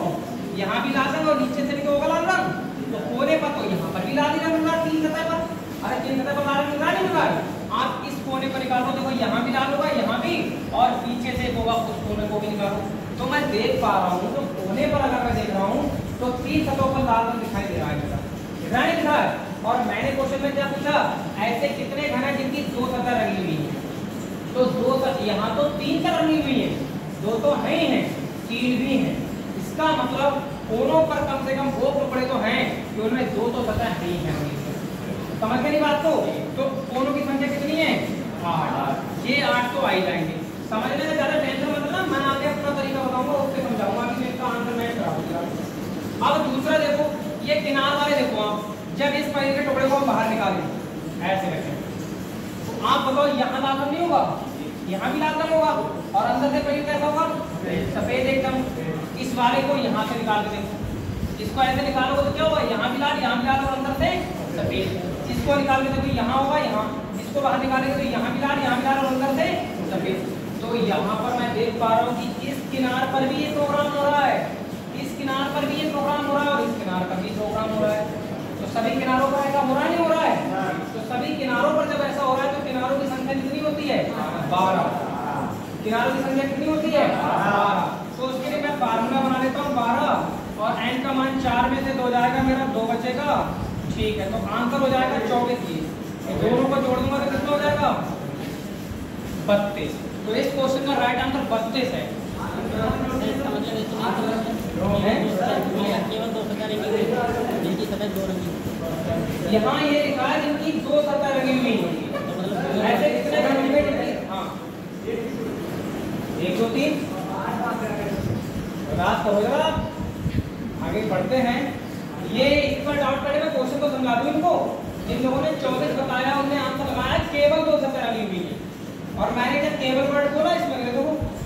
यहाँ भी लाल रंग, और नीचे से भी तो होगा लाल रंग, तो कोने पर तो यहाँ पर भी लाल ही रंग मिल रहा है, तीन सतह पर। अरे तीन सतह पर लाल मिल रहा नहीं मिल रहा है? आप इस कोने को निकालो, देखो यहाँ भी लाल होगा, यहाँ भी, और पीछे से होगा उस कोने को भी निकालो, तो मैं देख पा रहा हूँ, तो कोने पर अगर मैं देख रहा हूँ तो तीन सतहों पर लाल रंग दिखाई दे रहा है, दिख रहा है। और मैंने क्वेश्चन में क्या पूछा, ऐसे कितने घन है जिनकी दो सतह रंगी हुई है? तो दो सतह, यहाँ तो तीन सतह रंगी हुई है, दो तो है ही है, तीन भी है। इसका मतलब कोनों पर कम से कम वो टुकड़े तो हैं कि उनमें दो तो सतह ही है। समझ गए नहीं बात को? तो कोनों की संख्या कितनी है? 8। ये 8 तो आ ही जाएंगे। समझने में ज्यादा टेंशन मत लेना, मैं आगे अपना तरीका बताऊंगा, उससे समझाऊंगा कि इसका आंसर मैं करा दूंगा। अब दूसरा देखो, ये किनार वाले देखो आप, जब इस पनीर के टुकड़े को हम बाहर निकालें ऐसे रखें, तो आप बताओ यहाँ लाल रंग नहीं होगा? यहाँ भी लाल रंग होगा, और अंदर से पनीर कैसा होगा? सफेद एकदम। इस वाले को यहाँ से निकाल के देखो, इसको ऐसे निकालोगे तो क्या होगा? यहाँ भी लाल, यहाँ भी लाल, और अंदर से सफेद। इसको निकाल के देखो, यहाँ होगा, यहाँ, इसको बाहर निकालेंगे तो यहाँ भी लाल, यहाँ भी लाल, और अंदर से सफेद। तो यहाँ पर मैं देख पा रहा हूँ कि इस किनार पर भी ये प्रोग्राम हो रहा है, इस किनार पर भी ये प्रोग्राम हो रहा है, और इस किनार पर भी प्रोग्राम हो रहा है। तो सभी किनारों पर ऐसा हो रहा नहीं हो रहा है? तो सभी किनारों पर जब ऐसा हो रहा है तो किनारों की संख्या कितनी होती है? 12। किनारों की संख्या कितनी होती है? 12। तो उसके लिए मैं फार्मूला बना लेता हूँ 12, और n का मान 4 में से 2 जाएगा, मेरा 2 बचेगा, ठीक है। तो आंसर हो जाएगा 24। ये दोनों को जोड़ दूंगा तो कितना हो जाएगा? 32। तो इस क्वेश्चन का राइट आंसर 32 है। केवल दो सतह रंगी हुई है, जिनकी सतह दो रंगी। यहाँ ये लिखा है जिनकी दो सतह रंगी हुई है, तो मतलब ऐसे कितने घन होंगे जिनकी? हाँ 1 2 3 रात हो जाएगा। आगे बढ़ते हैं, ये इस पर डाउट करेगा, क्वेश्चन को समझा दूं इनको। जिन लोगों ने 24 बताया उन्होंने आंसर लगाया केवल दो सतह रंगी हुई है, और मैंने जब केवल वर्ड बोला इसमें देखो,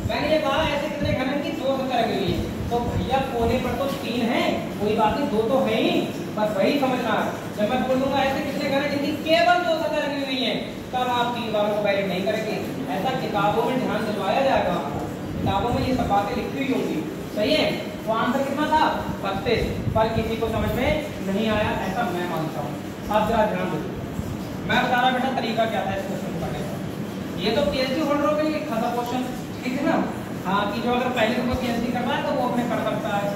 मैंने ये कहा ऐसे कितने घन की दो सतह रंगी हुई है, तो भैया कोने पर तो 3 है, कोई बात नहीं, 2 तो है ही, बस वही समझना है। जब मैं बोल दूंगा ऐसे कितने घन है जिनकी केवल दो सतह रंगी हुई है, तब आप 3 बार को वैलिड नहीं करेंगे। ऐसा किताबों में ध्यान दिलवाया जाएगा, किताबों में ये सब बातें लिखी हुई होंगी, सही है। तो आंसर कितना था? 32। पर किसी को समझ में नहीं आया ऐसा मैं मानता हूँ। आप जरा ध्यान दो, मैं बता रहा बेटा तरीका क्या था इस क्वेश्चन को करने का। ये तो पीएचडी होल्डरों के लिए लिखा था क्वेश्चन, ठीक है ना? हाँ, कि जो अगर पहले को पीएचडी करना है तो वो अपने कर सकता है।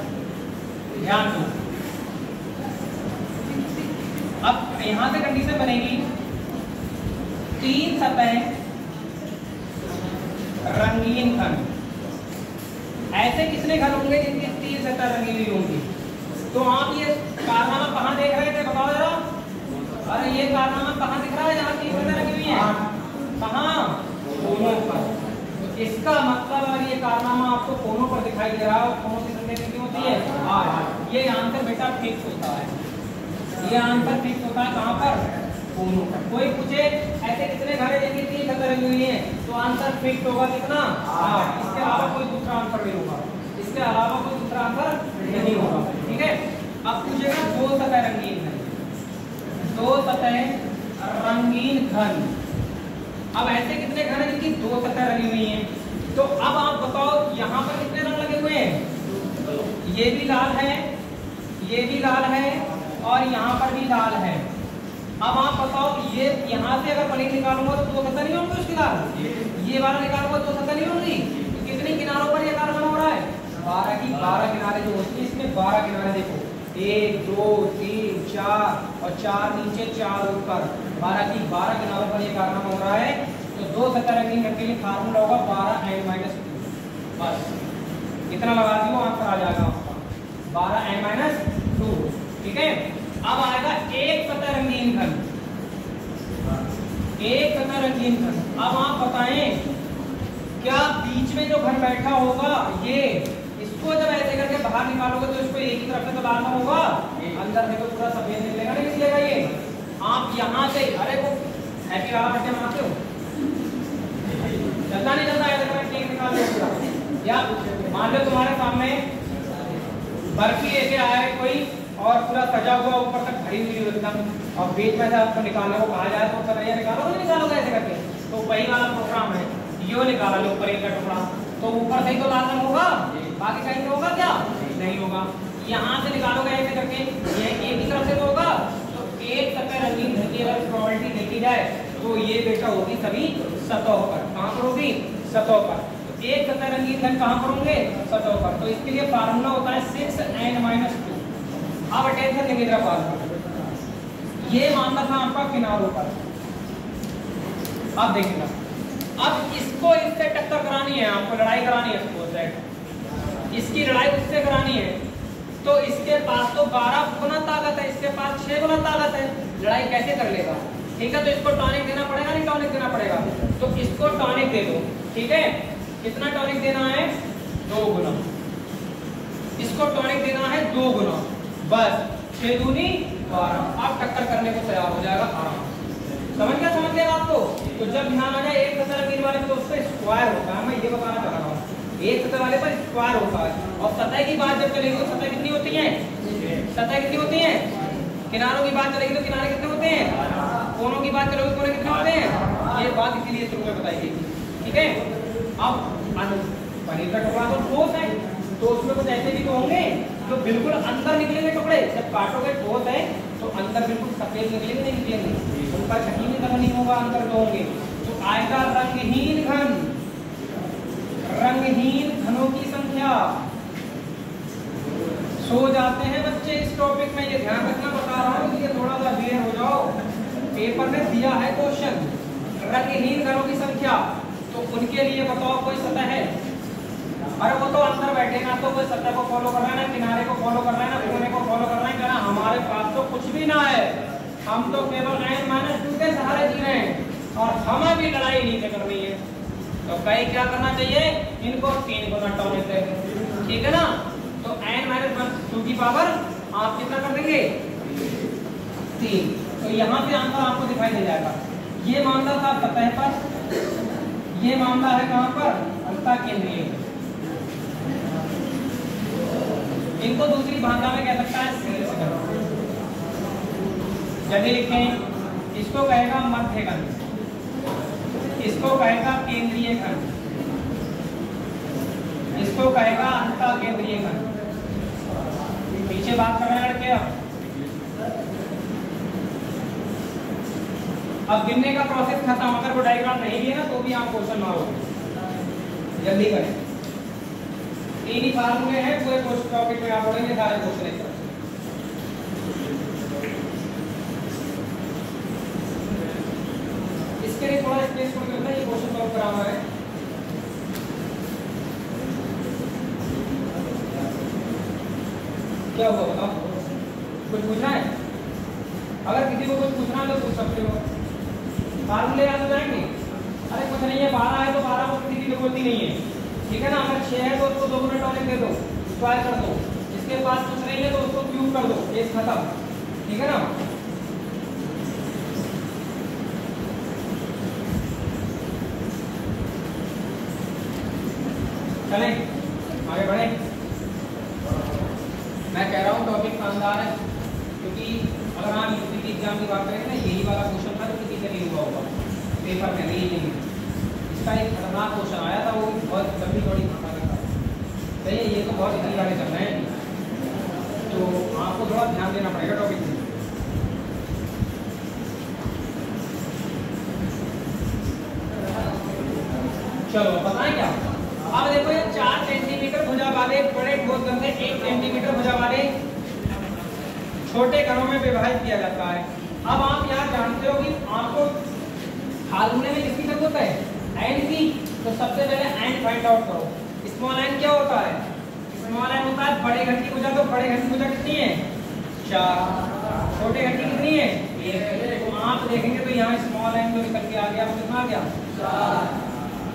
ध्यान दो, अब यहाँ से कंडीशन बनेगी 3 सतह रंगीन घन। ऐसे कितने घन होंगे जिनकी 3 सतह रंगी हुई होंगी? तो आप ये कारनामा कहाँ देख रहे थे बताओ जरा? अरे ये कारनामा कहाँ दिख रहा है जहाँ 3 सतह रंगी हुई है? कहाँ? कोनों पर। इसका मतलब अगर ये कारनामा आपको कोनों पर दिखाई दे रहा है, कोनों की संख्या कितनी होती है? 8। ये आंसर बेटा फिक्स होता है, ये आंसर फिक्स होता है कहाँ पर? कोनों पर। कोई पूछे ऐसे कितने घन है जिनकी 3 सतह रंगी हुई है, तो आंसर फिक्स होगा कितना? 8। इसके अलावा कोई दूसरा आंसर नहीं होगा, इसके अलावा कोई दूसरा आंसर नहीं होगा, ठीक है। अब पूछेगा दो सतह रंगीन घन, दो सतह रंगीन घन। अब ऐसे कितने घन है जिनकी दो सतह रंगी हुई हैं? तो अब आप बताओ यहाँ पर कितने रंग लगे हुए हैं? ये भी लाल है, ये भी लाल है और यहाँ पर भी लाल है। अब आप बताओ ये यहाँ से अगर प्लेन निकालूंगा तो दो सतह नहीं होंगे उसके साथ, ये वाला निकालूंगा तो सतह नहीं होंगी। तो कितने किनारों पर ये कार्बन हो रहा है? 12 की 12 किनारे जो होती है इसमें 12 किनारे देखो, 1 2 3 4 और 4 नीचे 4 ऊपर, 12 की 12 किनारों पर ये कार्बन हो रहा है। तो दो सतह रंगीन घन के लिए फार्मूला होगा 12n-2। बस इतना लगा दियो आंसर आ जाएगा आपका 12n-2। ठीक है। अब आएगा एक सतह रंगीन घन, एक सतह रंगीन घन। अब आप बताएं क्या बीच में जो घन बैठा होगा ये, इसको जब ऐसे करके बाहर निकालोगे तो इसको एक ही तरफ से तो लाना होगा, अंदर से तो पूरा सफेद निकलेगा, नहीं निकलेगा ये। आप यहाँ से अरे को हैप्पी वाला बर्थडे मनाते हो, चलता नहीं चलता ऐसे करके केक निकाल लो पूरा। या मान लो तुम्हारे सामने बर्फी लेके आया है कोई और पूरा सजा हुआ ऊपर तक भरी हुई एकदम, और बीच में से आपको निकालने को कहा जाए तो कन्हैया निकालो, नहीं निकालोगे ऐसे करके। तो वही वाला प्रोग्राम है, यो निकाला लो ऊपर एक का टुकड़ा, तो ऊपर से ही तो लाल रंग होगा, बाकी कहीं होगा क्या? नहीं होगा। यहाँ से निकालोगे ऐसे करके, ये एक ही तरफ से तो होगा। तो एक सतह रंगीन घन की अगर प्रोबेबिलिटी देखी जाए तो ये बेटा होगी सभी सतहों पर। कहाँ पर होगी? सतहों पर। तो एक सतह रंगीन घन कहाँ पर होंगे? सतहों पर। तो इसके लिए फार्मूला होता है 6n-2। अब अटेंशन देंगे जरा बात, ये मामला था आपका किनारों पर। अब देखिएगा, अब इसको इससे टक्कर करानी है, आपको लड़ाई करानी है इसको से, इसकी लड़ाई उससे करानी है। तो इसके पास तो 12 गुना ताकत है, इसके पास 6 गुना ताकत है, लड़ाई कैसे कर लेगा? ठीक है। तो इसको टॉनिक देना पड़ेगा, नहीं टॉनिक देना पड़ेगा? तो इसको टॉनिक दे दो। ठीक है। कितना टॉनिक देना है? 2 गुना। इसको टॉनिक देना है 2 गुना, बस 6 दूनी 12। अब टक्कर करने को तैयार हो जाएगा आराम। समझ गया आपको? तो जब ध्यान आ जाए एक सतह रंगीन वाले तो उस पर स्क्वायर होता है, मैं ये बताना चाह रहा हूँ, एक सतह वाले पर स्क्वायर होता है। और सतह की बात जब चलेगी तो सतह कितनी होती है? सतह कितनी होती है? किनारों की बात चलेगी तो किनारे कितने होते हैं? कोनों की बात चलेगी कोने कितने होते हैं? ये बात इसीलिए शुरू में बताई गई। ठीक है। अब पनीर का टुकड़ा तो ठोस है, तो उसमें कुछ ऐसे भी तो होंगे जो बिल्कुल अंदर निकलेंगे टुकड़े, जब काटोगे ठोस है तो अंदर बिल्कुल सफेद निकलेंगे, नहीं निकलेंगे, उनका कहीं भी कलर नहीं होगा, अंदर तो होंगे। तो आएगा रंगहीन घन। रंगहीन घनों की संख्या। सो जाते हैं बच्चे इस टॉपिक में, ये ध्यान रखना बता रहा हूँ, इसलिए थोड़ा सा अवेयर हो जाओ। पेपर में दिया है क्वेश्चन, रंगहीन घनों की संख्या। तो उनके लिए बताओ कोई सतह है? अरे वो तो अंदर बैठे ना, तो कोई सतह को फॉलो कर रहा है ना, किनारे को फॉलो कर रहा है ना, कोने को फॉलो कर रहा है ना। हमारे पास तो कुछ भी ना है, हम तो केवल n-2 के सहारे जी रहे हैं और हमें भी लड़ाई नहीं करनी है। तो कहीं क्या करना चाहिए? इनको 3 गुना टॉनिक दे, ठीक है ना? तो n-2 की पावर आप कितना कर देंगे? 3। तो यहाँ से आंसर आपको दिखाई दे जाएगा। ये मामला था सतह पर, ये मामला है कहाँ पर? अंतः केंद्रीय। इनको दूसरी भाषा में कह सकता है शीर्ष घन। जल्दी लिखें, इसको कहेगा मध्य घन, इसको कहेगा केंद्रीय घन, इसको कहेगा अंतः केंद्रीय घन। पीछे बात कर रहे हैं लड़के। अब गिनने का प्रोसेस खत्म। अगर वो डायग्राम नहीं दिया ना तो भी आप क्वेश्चन मारोगे। जल्दी करें। 3 ही फार्मूले हैं, पूरे क्वेश्चन टॉपिक में आप पढ़ेंगे सारे क्वेश्चन एक तरह। इसके लिए थोड़ा स्पेस छोड़ के ये क्वेश्चन सॉल्व करा हुआ है। क्या हुआ बताओ? कुछ पूछना है? अगर किसी को कुछ पूछना है तो पूछ सकते हो। फार्मूले याद हो जाएंगे? अरे कुछ नहीं है, 12 है तो 12 को किसी की जरूरत ही नहीं है, ठीक है ना? अगर 6 है तो उसको 2 गुना टॉनिक दे दो, स्क्वायर कर दो। इसके पास कुछ नहीं है तो उसको क्यूब कर दो, एक खत्म, ठीक है ना? चलें आगे बढ़े। मैं कह रहा हूँ टॉपिक शानदार है। वाला क्वेश्चन था जो किसी से नहीं हुआ होगा पेपर में, रीजनिंग में। इसका एक खतरनाक क्वेश्चन आया था, वो बहुत लंबी थोड़ी था। सही है, ये तो बहुत इतनी बारे चल रहे हैं, तो आपको थोड़ा ध्यान देना पड़ेगा टॉपिक में। चलो बताएं क्या। अब देखो ये 4 सेंटीमीटर भुजा वाले बड़े ठोस घन से 1 सेंटीमीटर भुजा वाले छोटे घनों में विभाजित किया जाता है। अब आप यहाँ जानते हो कि आपको फार्मूले में किसकी जरूरत है, एन की। तो सबसे पहले एन फाइंड आउट करो। स्मॉल एन क्या होता है, स्मॉल एन होता है बड़े घन की भुजा। तो बड़े घन की भुजा कितनी है, 4। छोटे घन की कितनी है, 1। तो आप देखेंगे तो यहाँ स्मॉल एन जो निकल के आ गया वो कितना आ गया, 4।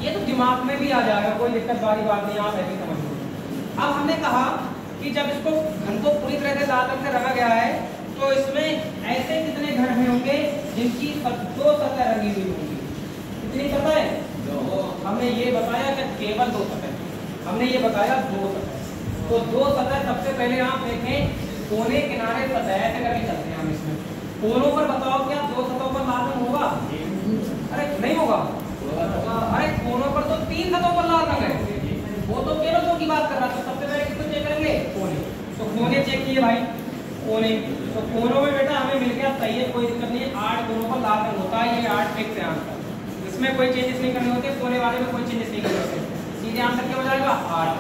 ये तो दिमाग में भी आ जाएगा, कोई दिक्कत वाली बात नहीं, आप ऐसे समझ लो। अब हमने कहा कि जब इसको घन को पूरी तरह से लाल रंग से रंगा गया है तो इसमें ऐसे कितने घन होंगे जिनकी 2 सतह रंगी हुई होंगी। कितनी सतह है, 2। हमने ये बताया कि केवल 2 सतह, हमने ये बताया 2 सतह। तो 2 सतह सबसे पहले आप देखें कोने किनारे सतह ऐसे करके चलते हैं हम इसमें। कोनों पर बताओ क्या 2 सतहों पर लाल रंग होगा, अरे नहीं होगा। अरे कोनों पर तो 3 सतहों पर लाल रंग है, वो तो केवल 2 की बात कर रहा था। सबसे पहले किसको चेक करेंगे, कोने। तो कोने चेक किए भाई, कोने। तो कोनों में बेटा हमें मिल गया, सही है, कोई दिक्कत नहीं है। 8 कोनों पर लाल रंग होता है, ये 8 फिक्स है आंसर। इसमें कोई चेंजेस नहीं करने होते, कोने वाले में कोई चेंजेस नहीं करने होते, सीधे आंसर क्या हो जाएगा 8।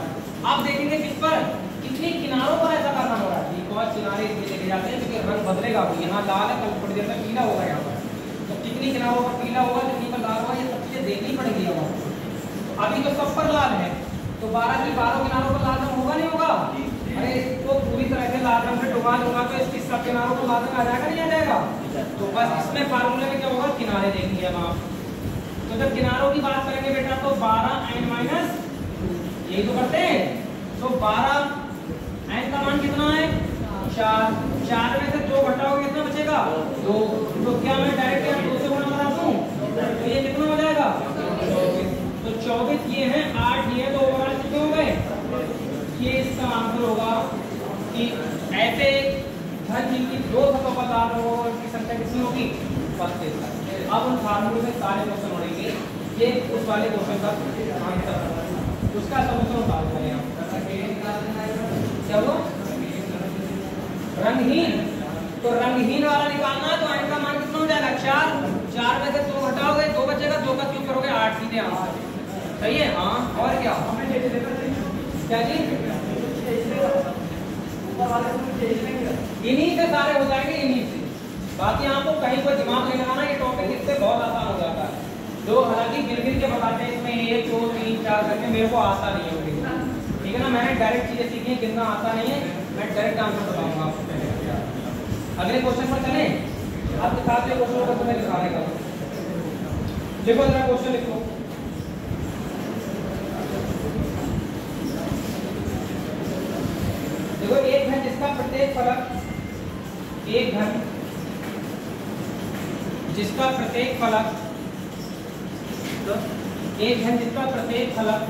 अब देखेंगे किस पर, कितने किनारों पर ऐसा करना हो रहा है। बहुत किनारे इसलिए देखे जाते हैं क्योंकि रंग बदलेगा, यहाँ लाल है कल थोड़ी देर में पीला होगा यहाँ पर। तो कितनी किनारों पर पीला होगा, कितनी पर लाल होगा, ये सब चीजें देखनी पड़ेगी आपको। अभी तो सब पर लाल है, तो 12 की 12 किनारों पर लाल रंग होगा नहीं होगा। अरे इसको पूरी तरह से लाल रंग से डुबा दूंगा तो इसकी सब किनारों पर लाल रंग आ जाएगा नहीं आ जाएगा। तो बस इसमें फार्मूले में क्या होगा, किनारे देखेंगे अब आप। तो जब किनारों की बात करेंगे बेटा तो 12 n माइनस, यही तो करते हैं। तो 12 n का मान कितना है, 4। 4 में से 2 घटाओगे कितना बचेगा, 2। तो क्या मैं डायरेक्ट यहाँ 2 से गुणा करा दूं, तो ये कितना हो जाएगा, 24। तो 24 ये है, 8 ये, तो ओवरऑल कितने हो गए। ये इसका आंसर होगा कि ऐसे धन जिनकी 2 सतहों पर लाल रंग होगा उनकी संख्या कितनी होगी, 32। अब उन फार्मूले में सारे क्वेश्चन उड़ेंगे, ये उस वाले क्वेश्चन का आंसर, उसका सॉल्यूशन निकाल करें हम। क्या वो रंगहीन, तो रंगहीन वाला निकालना है तो n का मान कितना हो जाएगा, 4। 4 में से 2 घटाओगे 2 बचेगा, 2 का क्यूब करोगे 8, सीधे आंसर। सही है, हाँ। और क्या, क्या जी, इन्हीं से सारे हो जाएंगे, इन्हीं से। बाकी आपको कहीं कोई दिमाग नहीं लगाना, ये टॉपिक इससे बहुत आसान हो जाता है। जो हालांकि गिर गिर के बताते हैं इसमें 1 2 3 4 करके, मेरे को आता नहीं है, ठीक है ना। मैंने डायरेक्ट चीजें सीखी है, गिनना आता नहीं है, मैं डायरेक्ट आंसर बताऊंगा आपको। अगले क्वेश्चन पर चलें, आपके साथ ये क्वेश्चन होगा तो मैं लिखा देगा। देखो जरा क्वेश्चन लिखो। देखो एक घन जिसका प्रत्येक फलक, एक घन जिसका प्रत्येक फलक, एक घन जिसका प्रत्येक फलक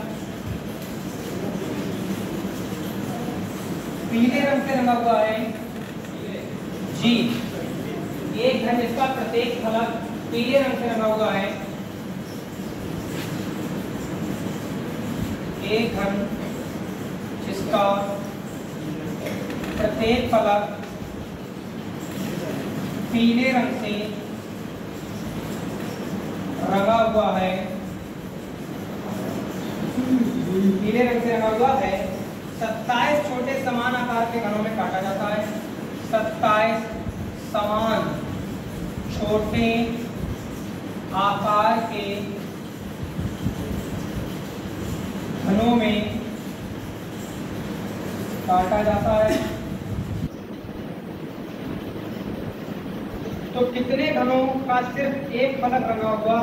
पीले रंग से रंगा हुआ है जी। एक घन जिसका प्रत्येक फलक पीले रंग से रंगा हुआ है, एक घन जिसका प्रत्येक फलक पीले रंग से रंगा हुआ है, पीले रंग से रंगा हुआ है, 27 छोटे समान आकार के घनों में काटा जाता है। 27 समान छोटे आकार के घनों में काटा जाता है। तो कितने घनों का सिर्फ एक फलक रंगा हुआ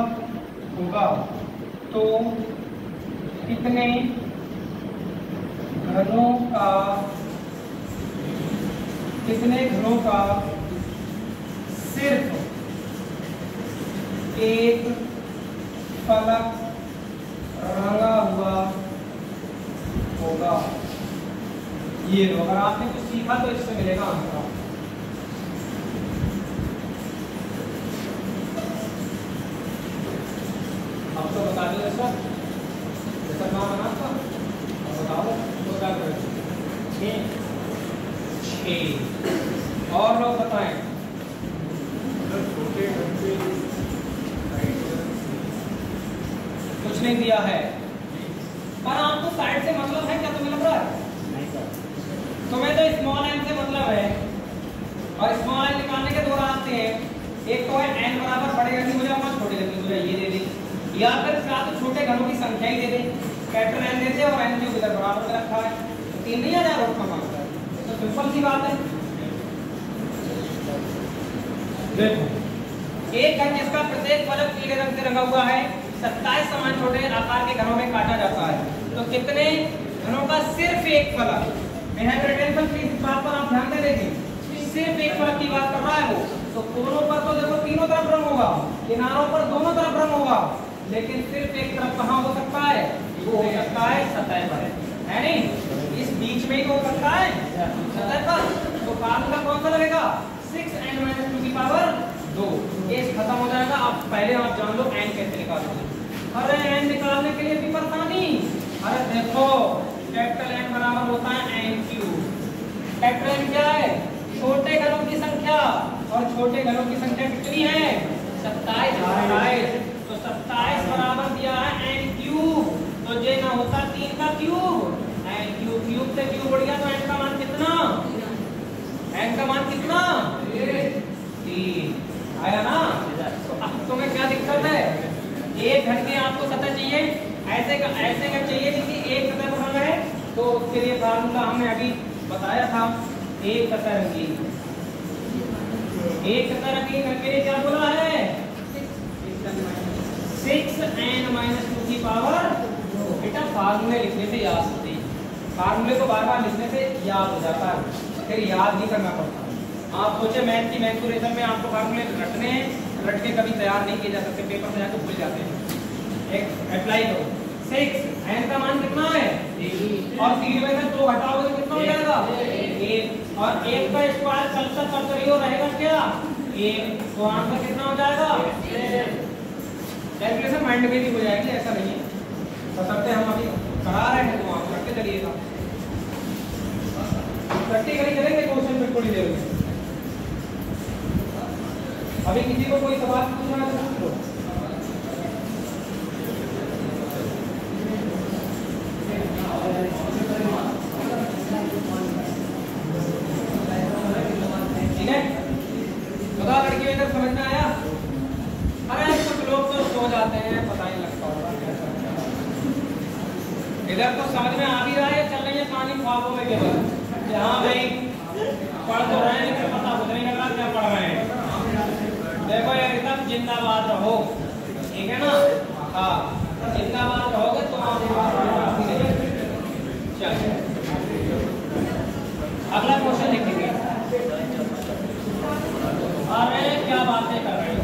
होगा, तो कितने घनों का, कितने घनों का सिर्फ एक फलक रंगा हुआ होगा। ये लो, अगर आपने कुछ सीखा तो इससे मिलेगा आंसर। तो बता दो इसका नाम है आपका, बताओ तो क्या करें। 6 और लोग बताएं। कुछ नहीं दिया है, पर आपको साइड से मतलब है क्या तुम्हें लग रहा है? नहीं सर। तुम्हें तो स्मॉल एन से मतलब है, और स्मॉल एन निकालने के दो रास्ते हैं। एक तो है एन बराबर बड़े घन की मुझे छोटे घन की मुझे ये दे दे, या फिर क्या तो छोटे घनों की संख्या ही दे दे, कैपिटल एन दे दे और एन जो इधर बराबर में रखा है तो 3 नहीं आ जाएगा उसका मात्रा। तो सिंपल सी बात है। देखो एक घन जिसका प्रत्येक फलक पीले रंग से रंगा हुआ है 27 समान छोटे आकार के घनों में काटा जाता है, तो कितने घनों का सिर्फ एक फलक। अटेंशन प्लीज, इस बात पर आप ध्यान दे देंगे, सिर्फ एक फलक की बात कर रहा है वो। तो कोनों पर तो देखो तीनों तरफ रंग होगा, किनारों पर दोनों तरफ रंग होगा, लेकिन सिर्फ एक तरफ कहाँ हो सकता है? वो हो सकता है सतह पर, है नहीं? इस बीच में ही हो सकता है सतह पर। तो फार्मूला कौन सा लगेगा? 6n - 2 की पावर 2। ये खत्म हो जाएगा। अब पहले आप जान लो n कैसे निकालोगे। अरे n निकालने के लिए भी परेशानी। अरे देखो कैपिटल N बराबर होता है n3। कैपिटल N क्या है? छोटे घनों की संख्या, और छोटे घनों की संख्या कितनी है? 27। तो 27 बराबर दिया है n3, तो ये ना होता 3 का क्यूब, n3 क्यूब से क्यूब बढ़ गया, तो n का मान कितना? n का मान कितना? 3 आया ना? तो अब तुम्हें क्या दिक्कत है? एक घन की आपको सतह चाहिए, ऐसे का चाहिए जिसकी एक सतह पर रंग है, तो उसके लिए फार्मूला हमने अभी बताया था। एक सतह रंगीन, एक सतह रंगीन के लिए क्या बोला है? 6n - 2 की पावर। बेटा फार्मूले लिखने से याद होती है, फार्मूले को बार बार लिखने से याद हो जाता है, फिर याद नहीं करना पड़ता। आप सोचे मैथ की मैथुरेशन में आपको फार्मूले रटने हैं, रट के कभी तैयार नहीं किए जा सकते, पेपर में जाकर भूल जाते हैं। एक अप्लाई करो, 6 n का मान कितना है? और 3 में से 2 घटाओगे तो कितना हो जाएगा? 1। और 1 का स्क्वायर चलता रहियो रहेगा क्या? 1। तो आंसर कितना हो जाएगा? कैलकुलेशन माइंड में भी हो जाएगी, ऐसा नहीं है। बशर्ते हम अभी करा रहे हैं तो आप करते चलिएगा, प्रैक्टिकली करेंगे क्वेश्चन में थोड़ी देर में। अभी किसी को कोई सवाल पूछना है तो पूछ लो। ठीक है, बता लड़कियों इधर समझ में आया? अरे कुछ लोग तो सो जाते हैं, पता नहीं लगता होगा। इधर तो समझ में आ भी रहा है, चल रही है कहानी ख्वाबों में केवल। हाँ भाई पढ़ तो रहे हैं, लेकिन पता खुद नहीं लग रहा क्या पढ़ रहे हैं। देखो एकदम जिंदाबाद रहो, ठीक है ना? हाँ जिंदाबाद रहोगे तो आप चलिए अगला क्वेश्चन लिखेंगे। अरे क्या बातें कर रहे हो?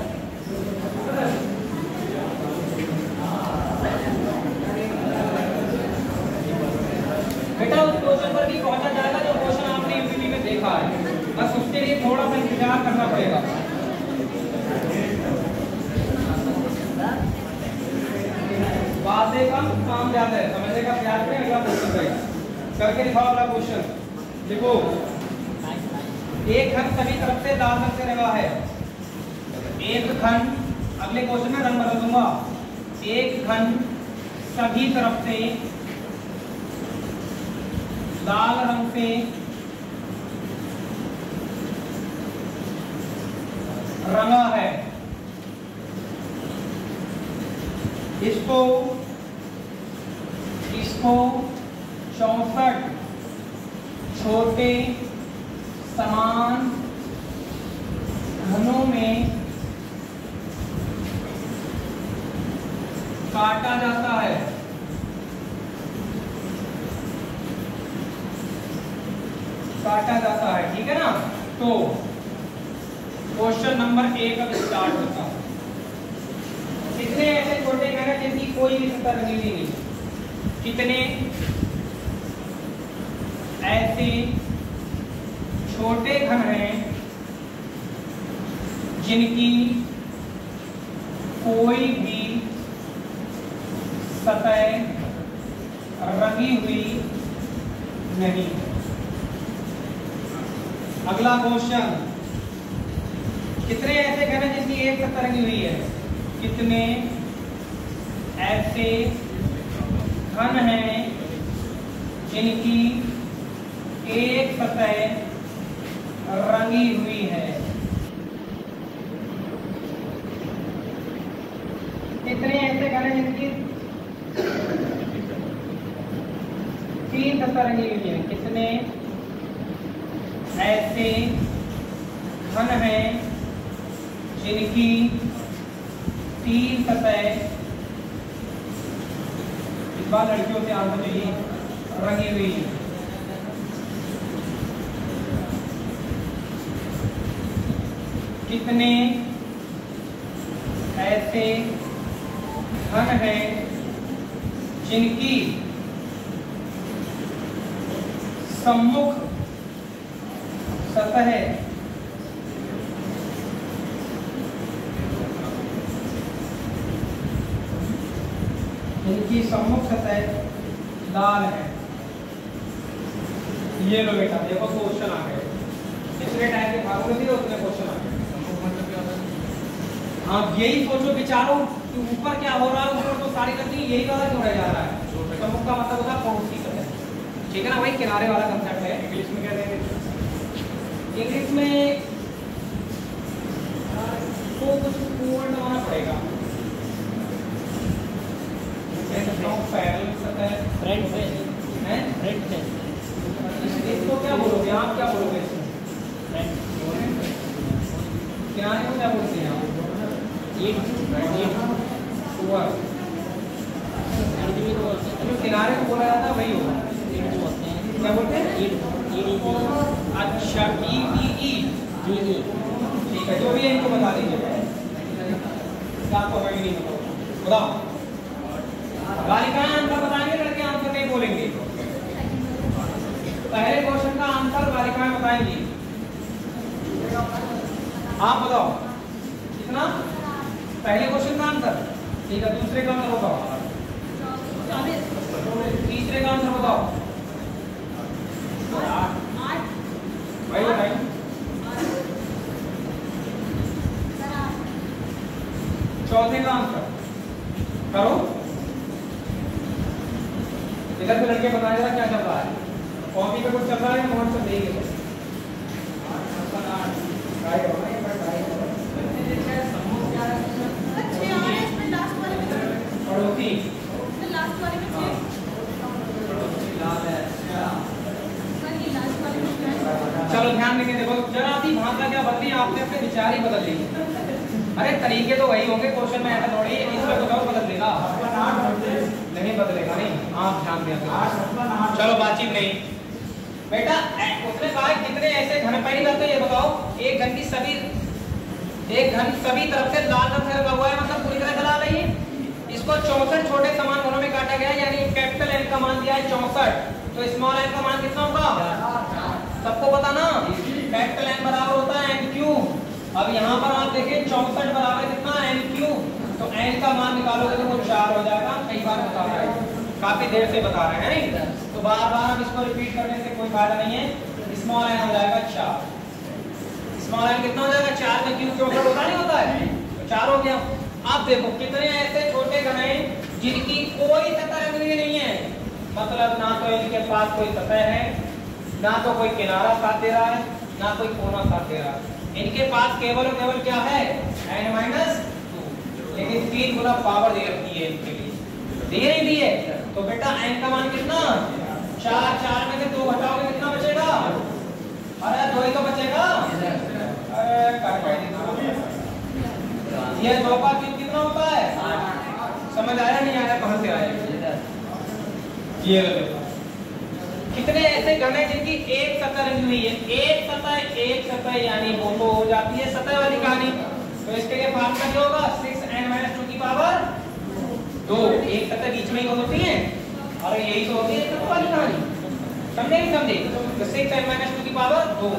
बेटा उस क्वेश्चन पर भी पहुंचा जाएगा जो क्वेश्चन आपने यूपीपी में देखा है, बस उसके लिए थोड़ा सा इंतजार करना पड़ेगा। बातें कम काम ज्यादा है, समझने का प्रयास करें। अगला क्वेश्चन रहेगा, करके दिखाओ अगला क्वेश्चन। देखो एक घन सभी तरफ से लाल रंग से रंगा है। एक घन, अगले क्वेश्चन में रंग बदल दूंगा। एक घन सभी तरफ से लाल रंग से रंगा है। इसको 64 छोटे समान घनों में काटा जाता है। काटा जाता है, ठीक है ना? तो क्वेश्चन नंबर 1 अब स्टार्ट होता है। कितने ऐसे छोटे घन हैं जिनकी कोई भी सतह रंगीली नहीं? कितने ऐसे छोटे घन हैं जिनकी कोई भी सतह रंगी हुई नहीं। अगला क्वेश्चन, कितने ऐसे घन हैं जिनकी एक सतह रंगी हुई है? कितने ऐसे घन हैं जिनकी एक सतह रंगी हुई है? कितने ऐसे घन हैं जिनकी तीन सतह रंगी हुई है? कितने ऐसे घन हैं जिनकी तीन सतह, इस बार लड़कियों से आंसर चाहिए, रंगी हुई है? कितने ऐसे घन हैं जिनकी सम्मुख सतह जिनकी सम्मुख सतह लाल है? ये लो बेटा, देखो क्वेश्चन आ गए। पिछले टाइम के भागों में थी उसमें क्वेश्चन आ गए। आप यही सोचो, विचारो कि ऊपर क्या हो रहा है, ऊपर तो सारी करती यही वाला क्यों रह जा रहा है? सम्मुख का मतलब होता है पड़ोसी सतह, ठीक है ना भाई, किनारे वाला कंसेप्ट है। इंग्लिश में क्या देंगे? इंग्लिश में तो कुछ पूर्ण होना पड़ेगा, इसको क्या बोलोगे आप? क्या बोलोगे इसमें? किनारे को क्या बोलते हैं आप? किनारे को बोला जाता है वही होगा, क्या बोलते हैं? अच्छा, ठीक है, जो भी है इनको बता दीजिए, आपको हमें नहीं बताओ। बालिकाएं आंसर बताएंगे, लड़के आंसर नहीं बोलेंगे। पहले क्वेश्चन का आंसर बालिकाएं बताएंगी, आप बताओ कितना? पहले क्वेश्चन का आंसर, ठीक है। दूसरे का आंसर बताओ, तीसरे का आंसर बताओ, भाई बताइए। चौथे का आंसर करो। इधर से लड़के बताएगा क्या चल रहा है, कॉपी पे कुछ चल रहा है, नोट से देंगे। पड़ोसी चलो ध्यान देंगे। देखो जरा सी भाषा क्या बदली, आपने अपने विचार ही बदल लिए। अरे तरीके तो वही होंगे, क्वेश्चन में ऐसा थोड़ी इसमें कुछ और बदल देगा, नहीं बदलेगा, नहीं आप ध्यान दें। चलो बातचीत नहीं बेटा, उसने कहा कितने ऐसे घन, पहली बात तो ये बताओ, एक घन सभी तरफ से लाल रंग से रंगा हुआ है, मतलब पूरी तरह से लाल है। इसको 64 छोटे समान घनों में काटा गया है, यानी कैपिटल एन का मान दिया है 64, तो स्मॉल एन का मान कितना होगा? सबको पता ना, कैपिटल एन बराबर होता है एन क्यूब। अब यहाँ पर आप देखें 64 बराबर कितना? N cube. तो एन का मान निकालोगे तो वो 4 हो जाएगा। कई बार बता रहा है, काफी देर से बता रहे हैं, नहीं? तो बार बार हम इसको रिपीट करने से कोई फायदा नहीं है। स्मॉल एन हो जाएगा 4। स्मॉल एन कितना हो जाएगा? 4 में क्यूब 64 होता नहीं होता है, तो 4 हो गया। अब देखो कितने ऐसे छोटे घन हैं जिनकी कोई सतह रंगी नहीं है, मतलब ना तो इनके पास कोई सतह है, ना तो कोई किनारा साथ दे रहा है, ना कोई कोना साथ दे रहा है। इनके पास केवल और केवल क्या है? n-2, लेकिन 3 गुना पावर दे रखी है इनके लिए, दे नहीं दी है। तो बेटा n का मान कितना? 4। 4 में से 2 घटाओगे कितना बचेगा? अरे 2 ही तो बचेगा। ये 2 का क्यूब कितना होता है? समझ आया नहीं आया? कहां से आया? ये लो, कितने ऐसे घन हैं जिनकी एक सतह रंगी हुई है? एक सतह यानी वो तो हो जाती है सतह वाली कहानी। तो इसके लिए फार्मूला क्या होगा? 6n-2 की पावर 2। एक सतह बीच में ही होती है, और यही तो होती है सतह वाली कहानी। समझे नहीं समझे? तो 6n-2 की पावर 2।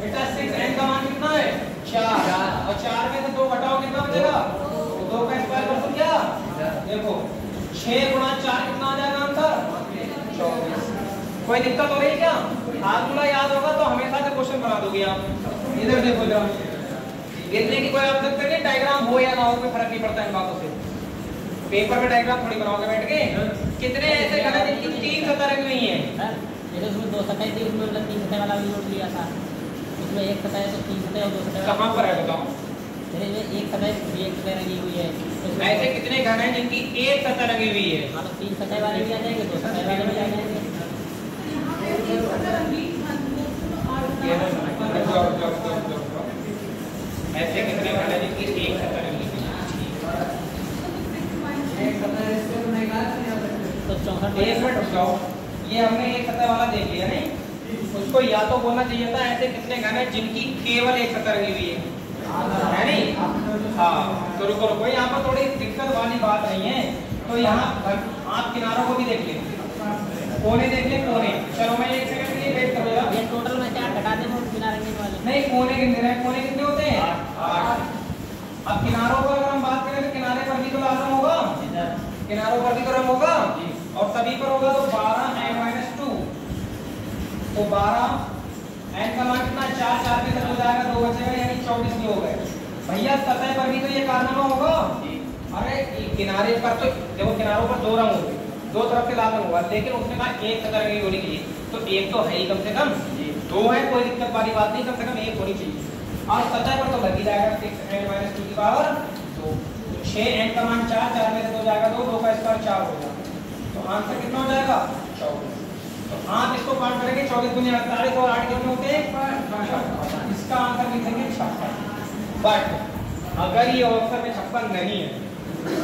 बेटा 6n का मान कितना है? 4, और 4 में से 2 घटाओ कितना बचेगा? तो 2 का स्क्वायर कर दो क्या? देखो 6 गुणा 4 कोई दिक्कत हो रही है क्या? फार्मूला याद होगा तो हमेशा से क्वेश्चन बना दोगे आप। इधर देखो जरा, गिनने की कोई आवश्यकता नहीं, डायग्राम हो या ना हो कोई फर्क नहीं पड़ता इन बातों से। पेपर पे डायग्राम थोड़ी बनाओगे बैठ के। कितने ऐसे घन हैं जिनकी 3 सतह रंगी हुई हैं? ये तो उसमें 2 सतह थी, उसमें मतलब 3 सतह वाला भी जोड़ लिया था। उसमें 1 सतह है तो 3 सतह और 2 सतह। कहाँ पर है बताओ? मेरे में 1 सतह रंगी हुई है। ऐसे कितने घन हैं जिनकी 1 सतह रंगी हुई है? हाँ तो 3 सतह वाले भी आ जाएंगे, 2 सतह वाले भी आ जाएंगे। ऐसे कितने घन हैं जिनकी 1 सतह रंगी हुई है? तो 64 एक मिनट रुक जाओ, ये हमने 1 सतह वाला देख लिया नहीं, उसको या तो बोलना चाहिए था ऐसे कितने घन हैं जिनकी केवल 1 सतह रंगी हुई है नहीं? हाँ तो रुको रुको, यहाँ पर थोड़ी दिक्कत वाली बात नहीं है। तो यहाँ आप किनारों को भी देख लें, कोने देख लें, कोने। चलो मैं 1 सेकंड के लिए वेट करूँगा। ये टोटल में 4 घटा दें और बिना रंगीन वाले। नहीं, कोने कितने हैं? कोने कितने होते हैं? 8। अब किनारों पर अगर हम बात करें तो किनारे पर भी तो लाजम होगा, किनारों पर भी तो रंग होगा और सभी पर होगा। तो 12 n-2 तो 12 n का मान कितना? 4, 4 में हो जाएगा, 2 बचेगा यानी 24 हो गए। भैया सतह पर भी तो ये कारनामा होगा। अरे किनारे पर तो देखो, किनारों पर 2 रंग होंगे, 2 तरफ से लाल रंग होगा, लेकिन उसने कहा 1 सतह रंगी होनी चाहिए। तो 1 तो है ही कम से कम, 2 है कोई दिक्कत वाली बात नहीं, कम से कम 1 होनी चाहिए। और सतह पर तो लग ही जाएगा 6n-2 की पावर 2। 6n का मान 4, 4 में से 2 जाएगा 2, 2 का स्क्वायर 4 होगा। तो आंसर कितना हो जाएगा? 24। तो आप इसको काउंट करेंगे, 24 दूनी 48 और 8 कितने होते हैं? इसका आंसर लिखेंगे 56। बट अगर ये ऑप्शन में 56 नहीं है,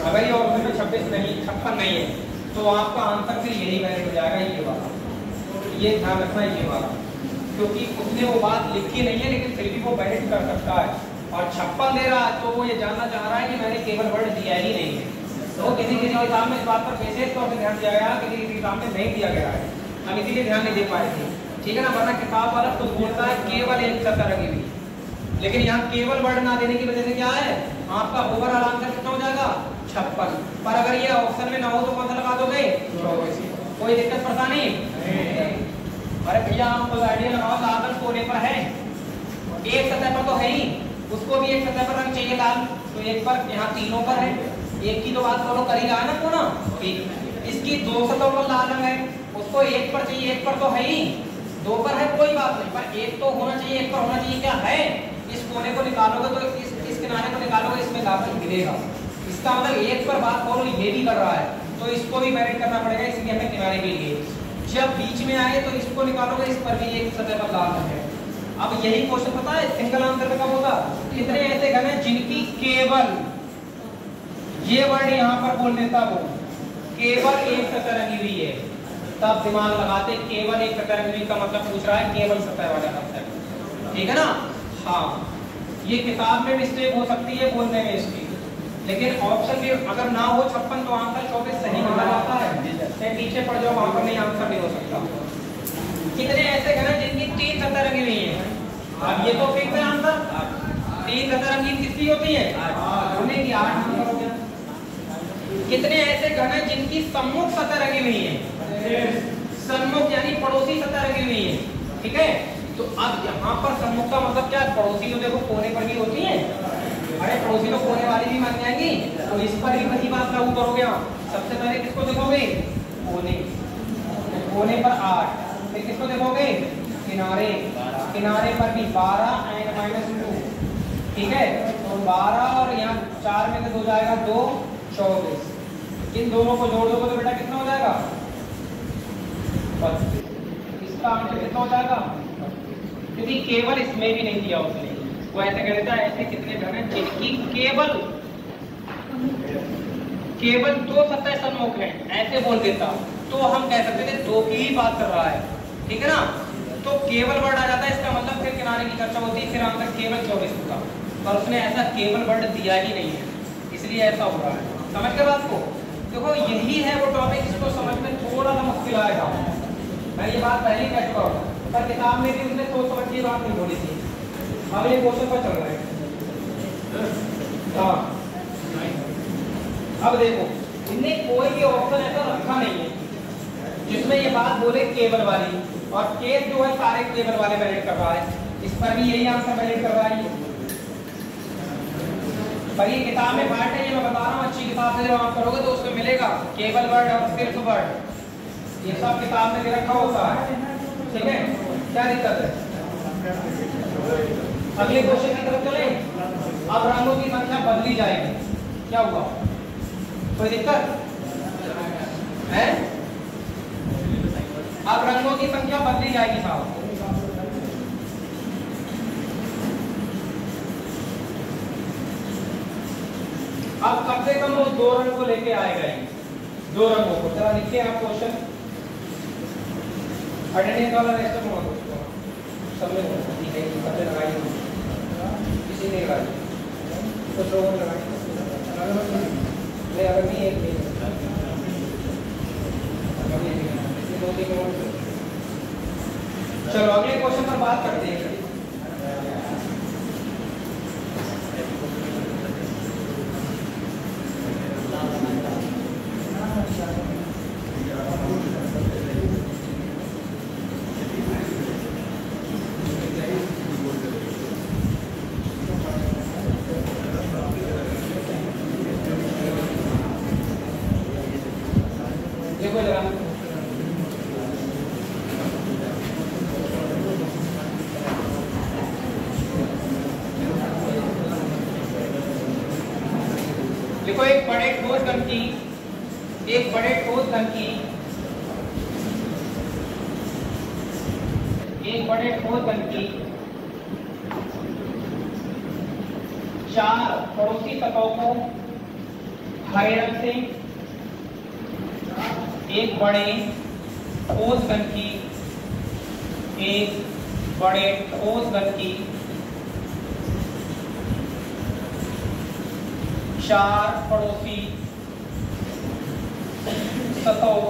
अगर ये ऑप्शन में 56 नहीं है, तो आपका आंसर फिर यही वैलिड हो जाएगा, ये वाला। ये ध्यान रखना, ये वाला, क्योंकि उसने वो बात लिखी नहीं है लेकिन फिर भी वो वैलिड कर सकता है। और 56 दे रहा है तो वो ये जानना चाह रहा है कि मैंने केवल वर्ड दिया ही नहीं है। तो किसी किताब में इस बात पर विशेष तौर से ध्यान दिया गया, किसी किताब में नहीं दिया गया है, हम इसीलिए ध्यान नहीं दे पाए थे, ठीक है ना? वरना किताब वाला तो बोलता है केवल 1 सतह रंगी हुई, लेकिन यहाँ केवल वर्ड ना देने की वजह से क्या है, आपका ओवरऑल आंसर कितना हो जाएगा? 56। पर अगर ये ऑप्शन में ना हो तो कौन सा लगा दोगे? 24। कोई दिक्कत परेशानी? अरे भैया आप तो आइडिया लगाओ, लाल कोने पर है, 1 सतह पर तो है ही, उसको भी 1 सतह पर रंग चाहिए लाल, तो 1 पर, यहाँ तीनों पर है, 1 की तो बात फॉलो कर ही रहा है ना कोना। इसकी 2 सतहों पर लाल रंग है, उसको 1 पर चाहिए, 1 पर तो है ही, 2 पर है कोई बात नहीं, पर 1 तो होना चाहिए, 1 पर होना चाहिए। क्या है? इस कोने को निकालोगे तो इस किनारे को निकालोगे, इसमें लाल रंग मिलेगा। इसका मतलब 1 पर बात फॉलो ये भी कर रहा है, तो इसको भी वैलिड करना पड़ेगा, इसलिए हमें किनारे के लिए जब बीच में आए तो इसको निकालोगे, इस पर भी 1 सतह पर लाल रंग है। अब यही क्वेश्चन पता है सिंगल आंसर में कब होगा? कितने ऐसे घन हैं जिनकी केवल, ये वर्ड यहाँ पर बोल देता वो, केवल 1 सतह रंगी हुई है, तब दिमाग लगाते केवल 1 सतह रंगी हुई का मतलब पूछ रहा है केवल सतह वाला आंसर, ठीक है ना? हाँ, ये किताब में मिस्टेक हो सकती है बोलने में इसकी, लेकिन ऑप्शन भी अगर ना हो 56 तो आंसर 24 सही माना जाता है। पीछे पड़ जाओ, वहां पर नहीं, आंसर नहीं हो सकता। कितने ऐसे घन हैं जिनकी 3 सतह रंगी हुई है? अब ये तो फिक्स है आंसर, 3 सतह रंगीन कितनी होती है? होने की 8 आंसर हो गया। कितने ऐसे घन हैं जिनकी सम्मुख सतह रंगी हुई है? सम्मुख यानी पड़ोसी सतह रंगी हुई है, ठीक है? तो अब यहाँ पर सम्मुख का मतलब क्या? पड़ोसी तो देखो कोने पर भी होती है, अरे पड़ोसी तो कोने वाली भी मान जाएंगी, तो इस पर भी वही बात लागू करोगे आप। सबसे पहले किसको देखोगे? कोने, कोने पर 8, फिर किसको देखोगे? किनारे, किनारे पर भी 12n-2, ठीक है? तो 12 और यहाँ 4 में से 2 जाएगा 2, 24। इन दोनों को जोड़ दोगे तो बेटा कितना हो जाएगा? 25। इसका आंसर कितना हो जाएगा? क्योंकि केवल इसमें भी नहीं दिया उसने, वो ऐसे कह देता है ऐसे कितने घन हैं जिनकी केवल 2 सतह सन्मुख हैं, ऐसे बोल देता तो हम कह सकते थे 2 की ही बात कर रहा है, ठीक है ना? तो केवल वर्ड आ जाता है, इसका मतलब फिर किनारे की चर्चा होती है, फिर आंसर केवल 24 होगा, पर उसने ऐसा केवल वर्ड दिया ही नहीं है, इसलिए ऐसा हो रहा है। समझ गए बात को? देखो यही है वो टॉपिक, इसको समझने थोड़ा सा मुश्किल आएगा, मैं ये बात पहले ही कह चुका हूँ, पर किताब में भी उसने सोच समझ के बात नहीं बोली थी। अब ये क्वेश्चन पर चल रहा है। हाँ, अब देखो इनने कोई भी ऑप्शन ऐसा रखा नहीं है, जिसमें ये बात बोले केबल वाली, और केस जो है सारे केबल वाले वैलिड कर रहा है, इस पर भी यही आंसर वैलिड कर रहा है। पर ये किताब में पार्ट है, ये मैं बता रहा हूँ, अच्छी किताब से जब आप करोगे तो उसमें मिलेगा केबल वर्ड और सिर्फ वर्ड, ये सब किताब में दे रखा होता है, ठीक है, क्या दिक्कत है। अगले क्वेश्चन की तरफ चले। अब रंगों की संख्या बदली जाएगी, क्या हुआ, कोई दिक्कत है? अब रंगों की संख्या बदली जाएगी साहब। अब कम से कम वो दो रंग को लेके आएगा, दो रंगों को। जरा लिखिए आप क्वेश्चन, अटेंडेंस वाला रेस्ट में होगा उसको सब में होगा, ठीक है, सबने लगाई, किसी ने लगाई, कुछ लोगों ने लगाई, नहीं अगर नहीं एक नहीं, चलो अगले क्वेश्चन पर बात करते हैं। देखो जरा, देखो एक बड़े ठोस घन की, एक बड़े ठोस घन की, एक बड़े ठोस घन की 4 पड़ोसी सतहों को हरे रंग से, एक बड़े ठोस घन की, एक बड़े ठोस घन की 4 पड़ोसी सतहों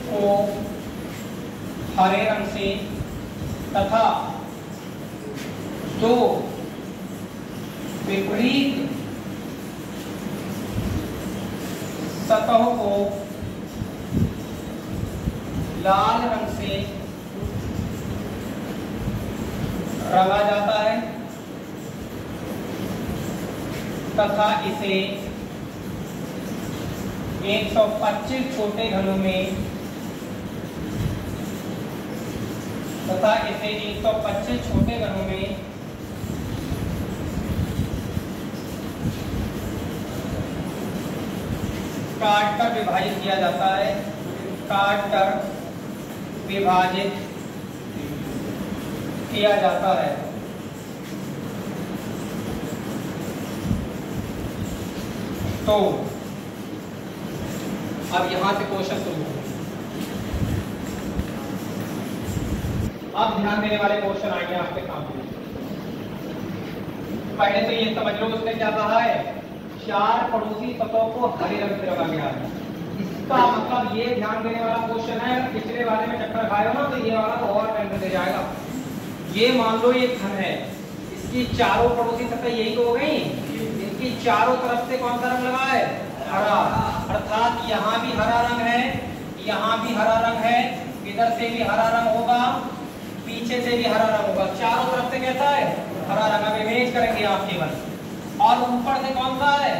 को हरे रंग से तथा 2 विपरीत सतहों को लाल रंग से रंगा जाता है तथा इसे 125 छोटे घनों में तथा इसे 125 छोटे घनों में काट कर विभाजित किया जाता है, काट कर विभाजित किया जाता है। तो अब यहां से क्वेश्चन शुरू हो, अब ध्यान देने वाले क्वेश्चन आएंगे आपके सामने। पहले तो ये समझ लो उसने क्या कहा है, 4 पड़ोसी सतहों को हरे रंग से रंगा गया है। इसका मतलब ये ध्यान देने वाला क्वेश्चन है, पिछले वाले में चक्कर खाए हो ना तो ये वाला तो और टेंशन दे जाएगा। ये मान लो ये घन है, इसकी चारों पड़ोसी सतह यही तो हो गई, इसकी चारों तरफ से कौन सा रंग लगा है, हरा, अर्थात यहाँ भी हरा रंग है, यहाँ भी हरा रंग है, इधर से भी हरा रंग होगा, पीछे से भी हरा रंग होगा, चारों तरफ से कैसा है, हरा रंग। अब इमेज करेंगे आप केवल, और ऊपर से कौन सा है,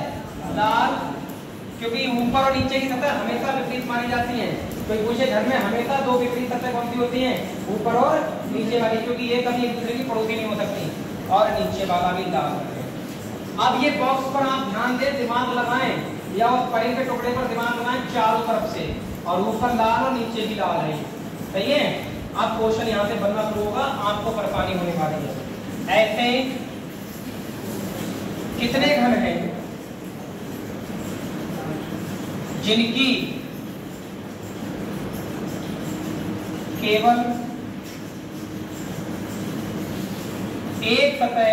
लाल, क्योंकि ऊपर और नीचे की सतह हमेशा विपरीत मानी जाती है। कोई पूछे घर में हमेशा 2 विपरीत सतह कौन सी होती हैं, ऊपर और नीचे वाली, क्योंकि ये कभी एक दूसरे की पड़ोसी नहीं हो सकती, और नीचे वाला भी लाल है। अब ये बॉक्स पर आप ध्यान दें, दिमाग लगाएं, या उस परी के टुकड़े पर दिमाग लगाएं चारों तरफ से, और ऊपर लाल और नीचे भी लाल है, सही है। अब क्वेश्चन यहाँ से बनना शुरू होगा, आपको परेशानी होने वाली है। ऐसे कितने घन हैं जिनकी केवल एक सतह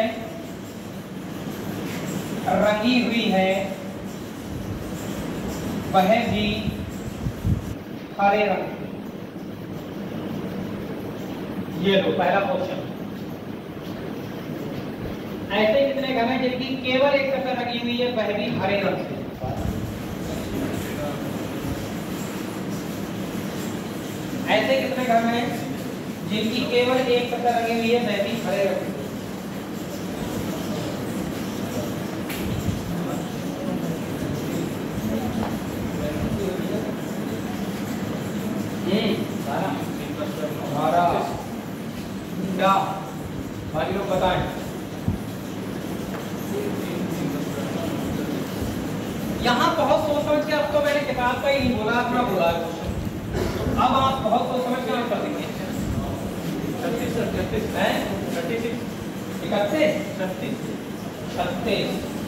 रंगी हुई है, वह भी हरे रंग। ये लो पहला क्वेश्चन, ऐसे कितने घन हैं जिनकी केवल एक सतह रंगी हुई है, वह भी हरे रंग से। ऐसे कितने घर हैं जिनकी केवल एक सतह लगी हुई है, वह भी हरे रंग। क्या बाकी लोग बताएं। यहाँ बहुत सोच समझ के, अब तो मैंने किताब का ही नहीं बोला, अपना बोला है क्वेश्चन। अब आप बहुत सोच समझ के आंसर देंगे। 36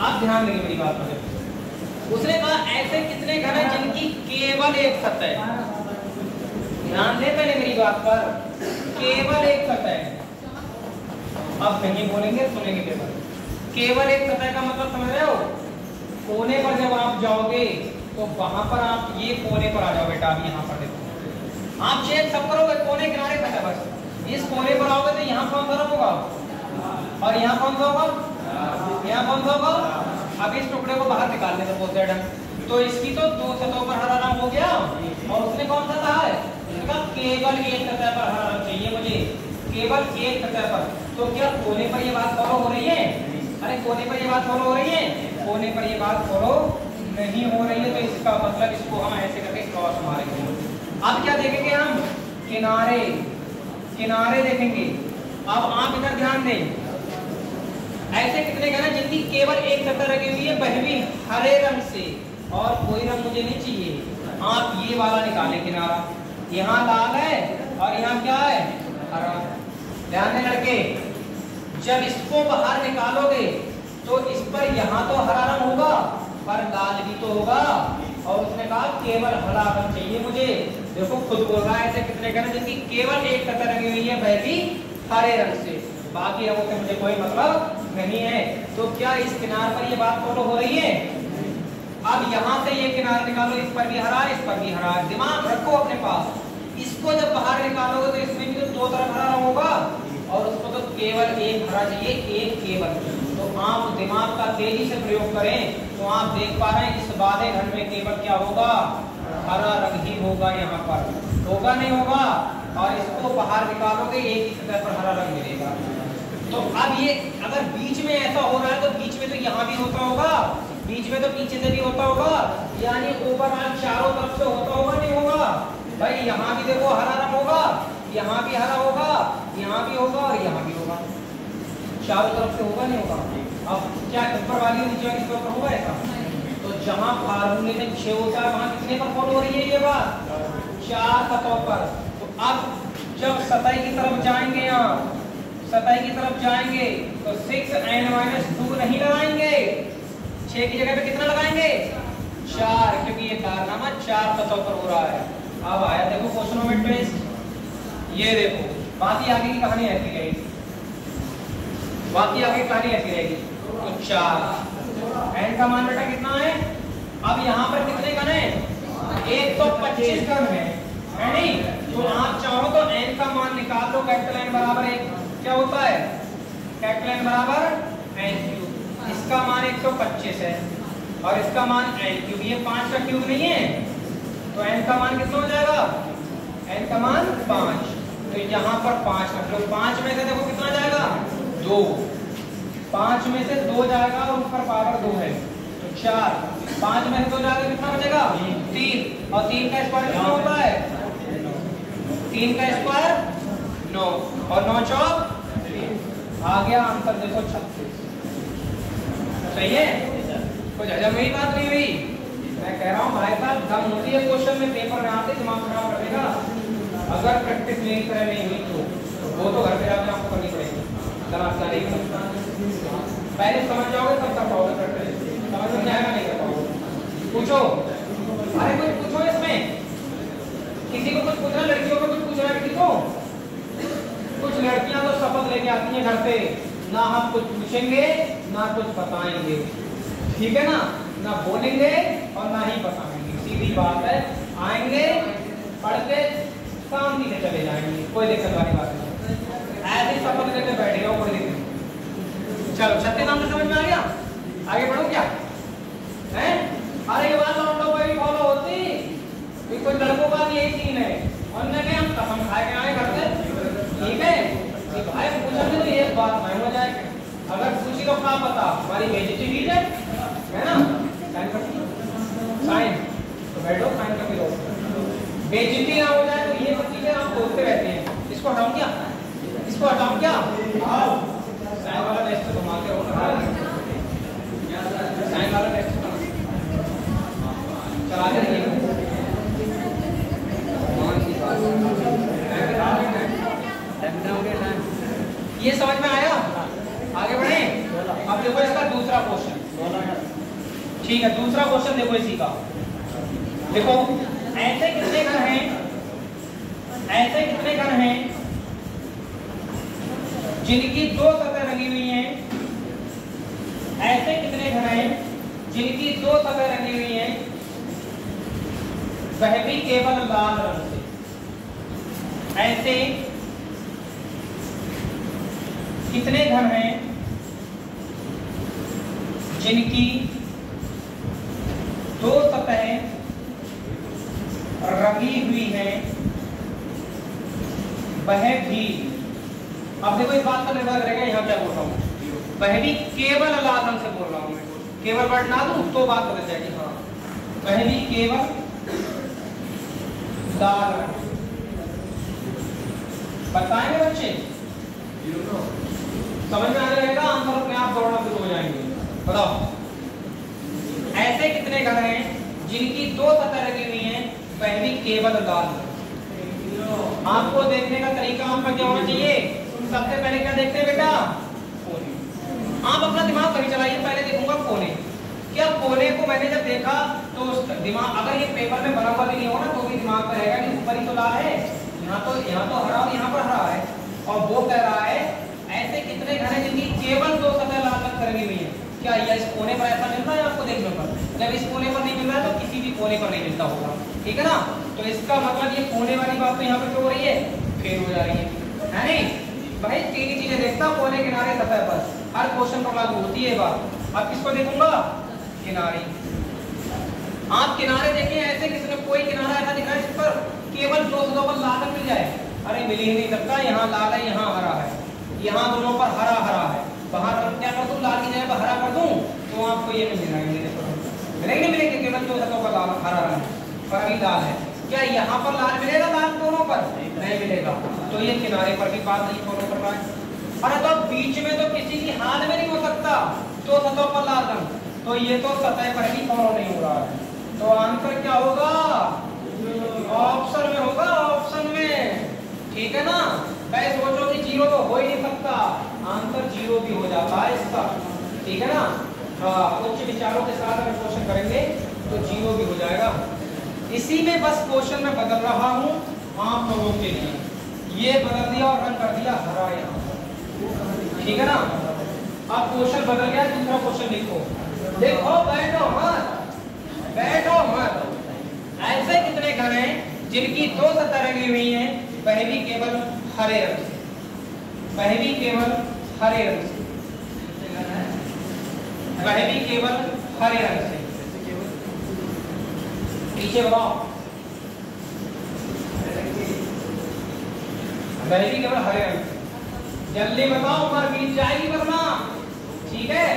आप ध्यान देंगे मेरी बात पर। उसने कहा ऐसे कितने घर हैं जिनकी केवल एक सतह है। ध्यान दे पहले मेरी बात पर, केवल एक सतह है। अब नहीं बोलेंगे, सुनेंगे केवल एक सतह का मतलब समझ रहे हो? कोने पर जब आप जाओगे तो वहां पर आप ये कोने पर आ जाओ बेटा। अभी यहाँ पर देखो, आप चेक सब करोगे कोने किनारे पर है, बस इस कोने पर आओगे तो यहाँ कौन सा रंग होगा और यहाँ कौन सा होगा, यहाँ कौन सा होगा। अब इस टुकड़े को बाहर निकालने का बोलते हैं, तो इसकी तो दो सतहों पर हरा रंग हो गया। और उसने कौन सा कहा है, उसका केवल एक सतह पर हरा रंग चाहिए मुझे, केवल एक सतह पर। तो क्या कोने पर ये बात फॉलो हो रही है? अरे कोने पर ये बात फॉलो हो रही है? कोने पर ये बात फॉलो नहीं हो रही है, तो इसका मतलब इसको हम ऐसे करके क्रॉस मारेंगे। अब क्या देखेंगे हम, किनारे, किनारे देखेंगे। अब आप इधर ध्यान दें, ऐसे कितने घर हैं जिनकी केवल एक सतह लगी हुई है, वह भी हरे रंग से, और कोई रंग मुझे नहीं चाहिए। आप ये वाला निकालें किनारा, यहाँ लाल है और यहाँ क्या है, हरा। ध्यान दें लड़के, जब इसको बाहर निकालोगे तो इस पर यहाँ तो हरा रंग होगा पर लाल भी तो होगा। और उसने कहा केवल हरा रंग चाहिए मुझे। देखो खुद बोल रहा है ऐसे कितने घर हैं जिनकी केवल एक सतह लगी हुई है, वह भी हरे रंग से, बाकी रंगों से मुझे कोई मतलब नहीं है। तो क्या इस किनार पर ये बात फॉलो हो रही है? अब यहाँ से ये किनारा निकालो, इस पर भी हरा, इस पर भी हरा। दिमाग रखो अपने पास, इसको जब बाहर निकालोगे तो इसमें भी तो दो तरफ हरा रंग होगा और उसको तो केवल एक हरा चाहिए, एक केवल। तो आप दिमाग का तेजी से प्रयोग करें तो आप देख पा रहे हैं इस वाले घर में केवल क्या होगा, हरा रंग ही होगा। यहाँ पर होगा नहीं होगा, और इसको बाहर निकालोगे एक ही सतह पर हरा रंग मिलेगा। तो अब ये अगर बीच में ऐसा हो रहा है तो बीच में तो यहाँ भी होता होगा, बीच में तो पीछे से भी होता होगा, यानी ओवरऑल चारों तरफ से होता होगा नहीं होगा भाई। यहाँ भी देखो हरा रंग होगा, यहाँ भी हरा होगा, यहाँ भी होगा और यहाँ भी होगा, चारों तरफ से होगा नहीं होगा। अब क्या ऊपर वाली नीचे वाली पर होगा ऐसा? तो जहाँ फार्मूले में 6 होता है वहाँ कितने पर फॉलो हो रही है ये बात, 4 सतहों पर। तो अब जब सतह की तरफ जाएंगे, यहाँ सतह की तरफ जाएंगे तो 6n-2 नहीं लगाएंगे, 6 की जगह पे कितना लगाएंगे, 4, क्योंकि ये कारनामा 4 सतहों पर हो रहा है। अब आया देखो क्वेश्चन में ट्विस्ट, ये देखो बाकी आगे की कहानी ऐसी रहेगी, बाकी आगे की कहानी ऐसी रहेगी। तो 4 n का मान बेटा कितना है, अब यहाँ पर कितने गण हैं, 125 गण है नहीं? तो आप चाहो तो n का मान निकाल लो, कैपिटल N बराबर 1 क्या होता है, कैपिटल N बराबर n3। इसका मान 125 है और इसका मान n3, ये 5 का क्यूब नहीं है, तो n का मान कितना हो जाएगा, n का मान 5। तो यहाँ पर 5 रख लो, 5 में से देखो कितना जाएगा, 2, 5 में से 2 जाएगा और ऊपर पावर 2 है तो 4, 5 में से 2 जाएगा कितना बचेगा, 3, और 3 का स्क्वायर कितना होता है, 3 का स्क्वायर 9, और 9 चौक आ गया आंसर देखो 36। सही है? कुछ हजम मेरी बात नहीं हुई, मैं कह रहा हूँ भाई साहब दम होती है क्वेश्चन में, पेपर में आते दिमाग खराब कर देगा। अगर प्रैक्टिस मेरी तरह नहीं हुई तो वो तो घर पे जाकर आपको करनी पड़ेगी, पहले समझ जाओगे तब कर पाओगे, प्रैक्टिस समझ में आएगा नहीं कर पाओगे। पूछो, अरे कुछ पूछो इसमें, किसी को कुछ पूछना, लड़कियों को कुछ पूछना किसी को? कुछ लड़कियां तो शपथ लेके आती हैं घर पे, ना हम कुछ पूछेंगे ना कुछ बताएंगे, ठीक है ना, ना बोलेंगे और ना ही बताएंगे, सीधी बात है। आएंगे पढ़ के शांति से चले जाएंगे, कोई दिक्कत वाली बात नहीं, ऐसे शपथ लेके बैठे रहो, कोई दिक्कत नहीं। चलो 36 नाम तो समझ में आ गया, आगे बढ़ो क्या है? अरे ये बात लौटो भाई फॉलो होती, कोई लड़कों का यही सीन है, और न हम क्या पता हमारी बेइज्जती हुई है ना। साइन कर साइन तो बैठो साइन करके लो। बेइज्जती ना हो जाए तो ये चीजें आप बोलते रहते हैं। इसको हटाऊं क्या? इसको हटाऊं क्या? साइन वाला टेस्ट घुमाते रहो। साइन वाला टेस्ट चलाते रहिए। ये समझ में आया? आगे बढ़े। अब देखो इसका दूसरा क्वेश्चन। ठीक है, दूसरा क्वेश्चन देखो इसी का। देखो ऐसे कितने घन हैं, ऐसे कितने घन हैं जिनकी दो सतह रंगी हुई हैं। ऐसे कितने घन हैं जिनकी दो सतह रंगी हुई हैं, वह भी केवल लाल रंग से। ऐसे कितने घन हैं जिनकी दो सतहें रंगी हुई हैं, वह भी। अब देखो इस बात का निर्भर करेगा यहाँ क्या बोल रहा हूँ, वह भी केवल लाल रंग से बोल रहा हूँ मैं। केवल वर्ड ना दूं तो बात बदल जाएगी। हाँ, वह भी केवल लाल रंग। बताएंगे बच्चे? समझ में आने लगेगा, आंसर अपने आप दौड़ना शुरू हो जाएंगे। बताओ ऐसे कितने घन हैं जिनकी दो सतह रखी हुई हैं, वह भी केवल लाल। आपको देखने का तरीका आपका क्या होना चाहिए? सबसे पहले क्या देखते हैं बेटा? कोने। आप अपना दिमाग कहीं चलाइए। पहले देखूंगा कोने। क्या कोने को मैंने जब देखा तो दिमाग, अगर ये पेपर में बना हुआ भी नहीं होगा ना तो भी दिमाग में रहेगा कि ऊपर ही तो लाल है, यहाँ तो हरा और यहाँ पर हरा है। और वो कह रहा है ऐसे कितने घन हैं जिनकी केवल दो सतह लाल रंग रंगी हुई है। क्या यह इस कोने पर ऐसा मिलता है आपको देखने पर? जब इस कोने पर नहीं मिल रहा है तो किसी भी कोने पर नहीं मिलता होगा। ठीक है ना? तो इसका मतलब ये कोने वाली बात तो यहाँ पे क्यों हो रही है? फेल हो जा रही है नहीं भाई। तीन ही चीजें देखता, कोने, किनारे, सतह पर। हर क्वेश्चन पर लागू होती है बात। अब किसको देखूंगा? किनारे। आप किनारे देखिए, ऐसे किसी ने कोई किनारा ऐसा दिखा है जिस पर केवल दो सतहों पर लाल रंग मिल जाए? अरे मिल ही नहीं सकता। यहाँ लाल है, यहाँ हरा है, यहाँ दोनों पर हरा हरा है। बाहर क्या कर दूं? लाल की जगह पर हरा कर दूं तो आपको ये मिल जाएगा। मिलेंगे मिलेंगे केवल दो सतहों पर लाल हरा रंग पर अभी लाल है। क्या यहाँ पर लाल मिलेगा? लाल दोनों पर नहीं मिलेगा। तो ये किनारे पर भी बात नहीं फॉलो कर रहा है। अरे तो बीच में तो किसी की हाल में नहीं हो सकता दो सतहों पर लाल रंग, तो ये तो सतह पर भी फॉलो नहीं हो रहा है। तो आंसर क्या होगा? ऑप्शन में होगा, ऑप्शन में। ठीक है ना? मैं सोचो कि जीरो तो हो ही नहीं सकता, आंसर जीरो भी हो जाता है इसका। ठीक है ना? उच्च विचारों के साथ अगर क्वेश्चन करेंगे तो जीरो भी हो जाएगा। इसी में बस क्वेश्चन में बदल रहा हूं आप लोगों के लिए। ये बदल दिया और रंग कर दिया हरा यहाँ। ठीक है ना? अब क्वेश्चन बदल गया, दूसरा क्वेश्चन लिखो। देखो बैठो मत, बैठो मत। ऐसे कितने घन हैं जिनकी दो सतह रंगी हुई हैं, वह भी केवल हरे रंग से। वह भी केवल हरे रंग से। वह भी केवल हरे रंग से। पीछे बताओ। वह भी केवल हरे रंग से। जल्दी बताओ, उम्र बीत जाएगी वरना। ठीक है?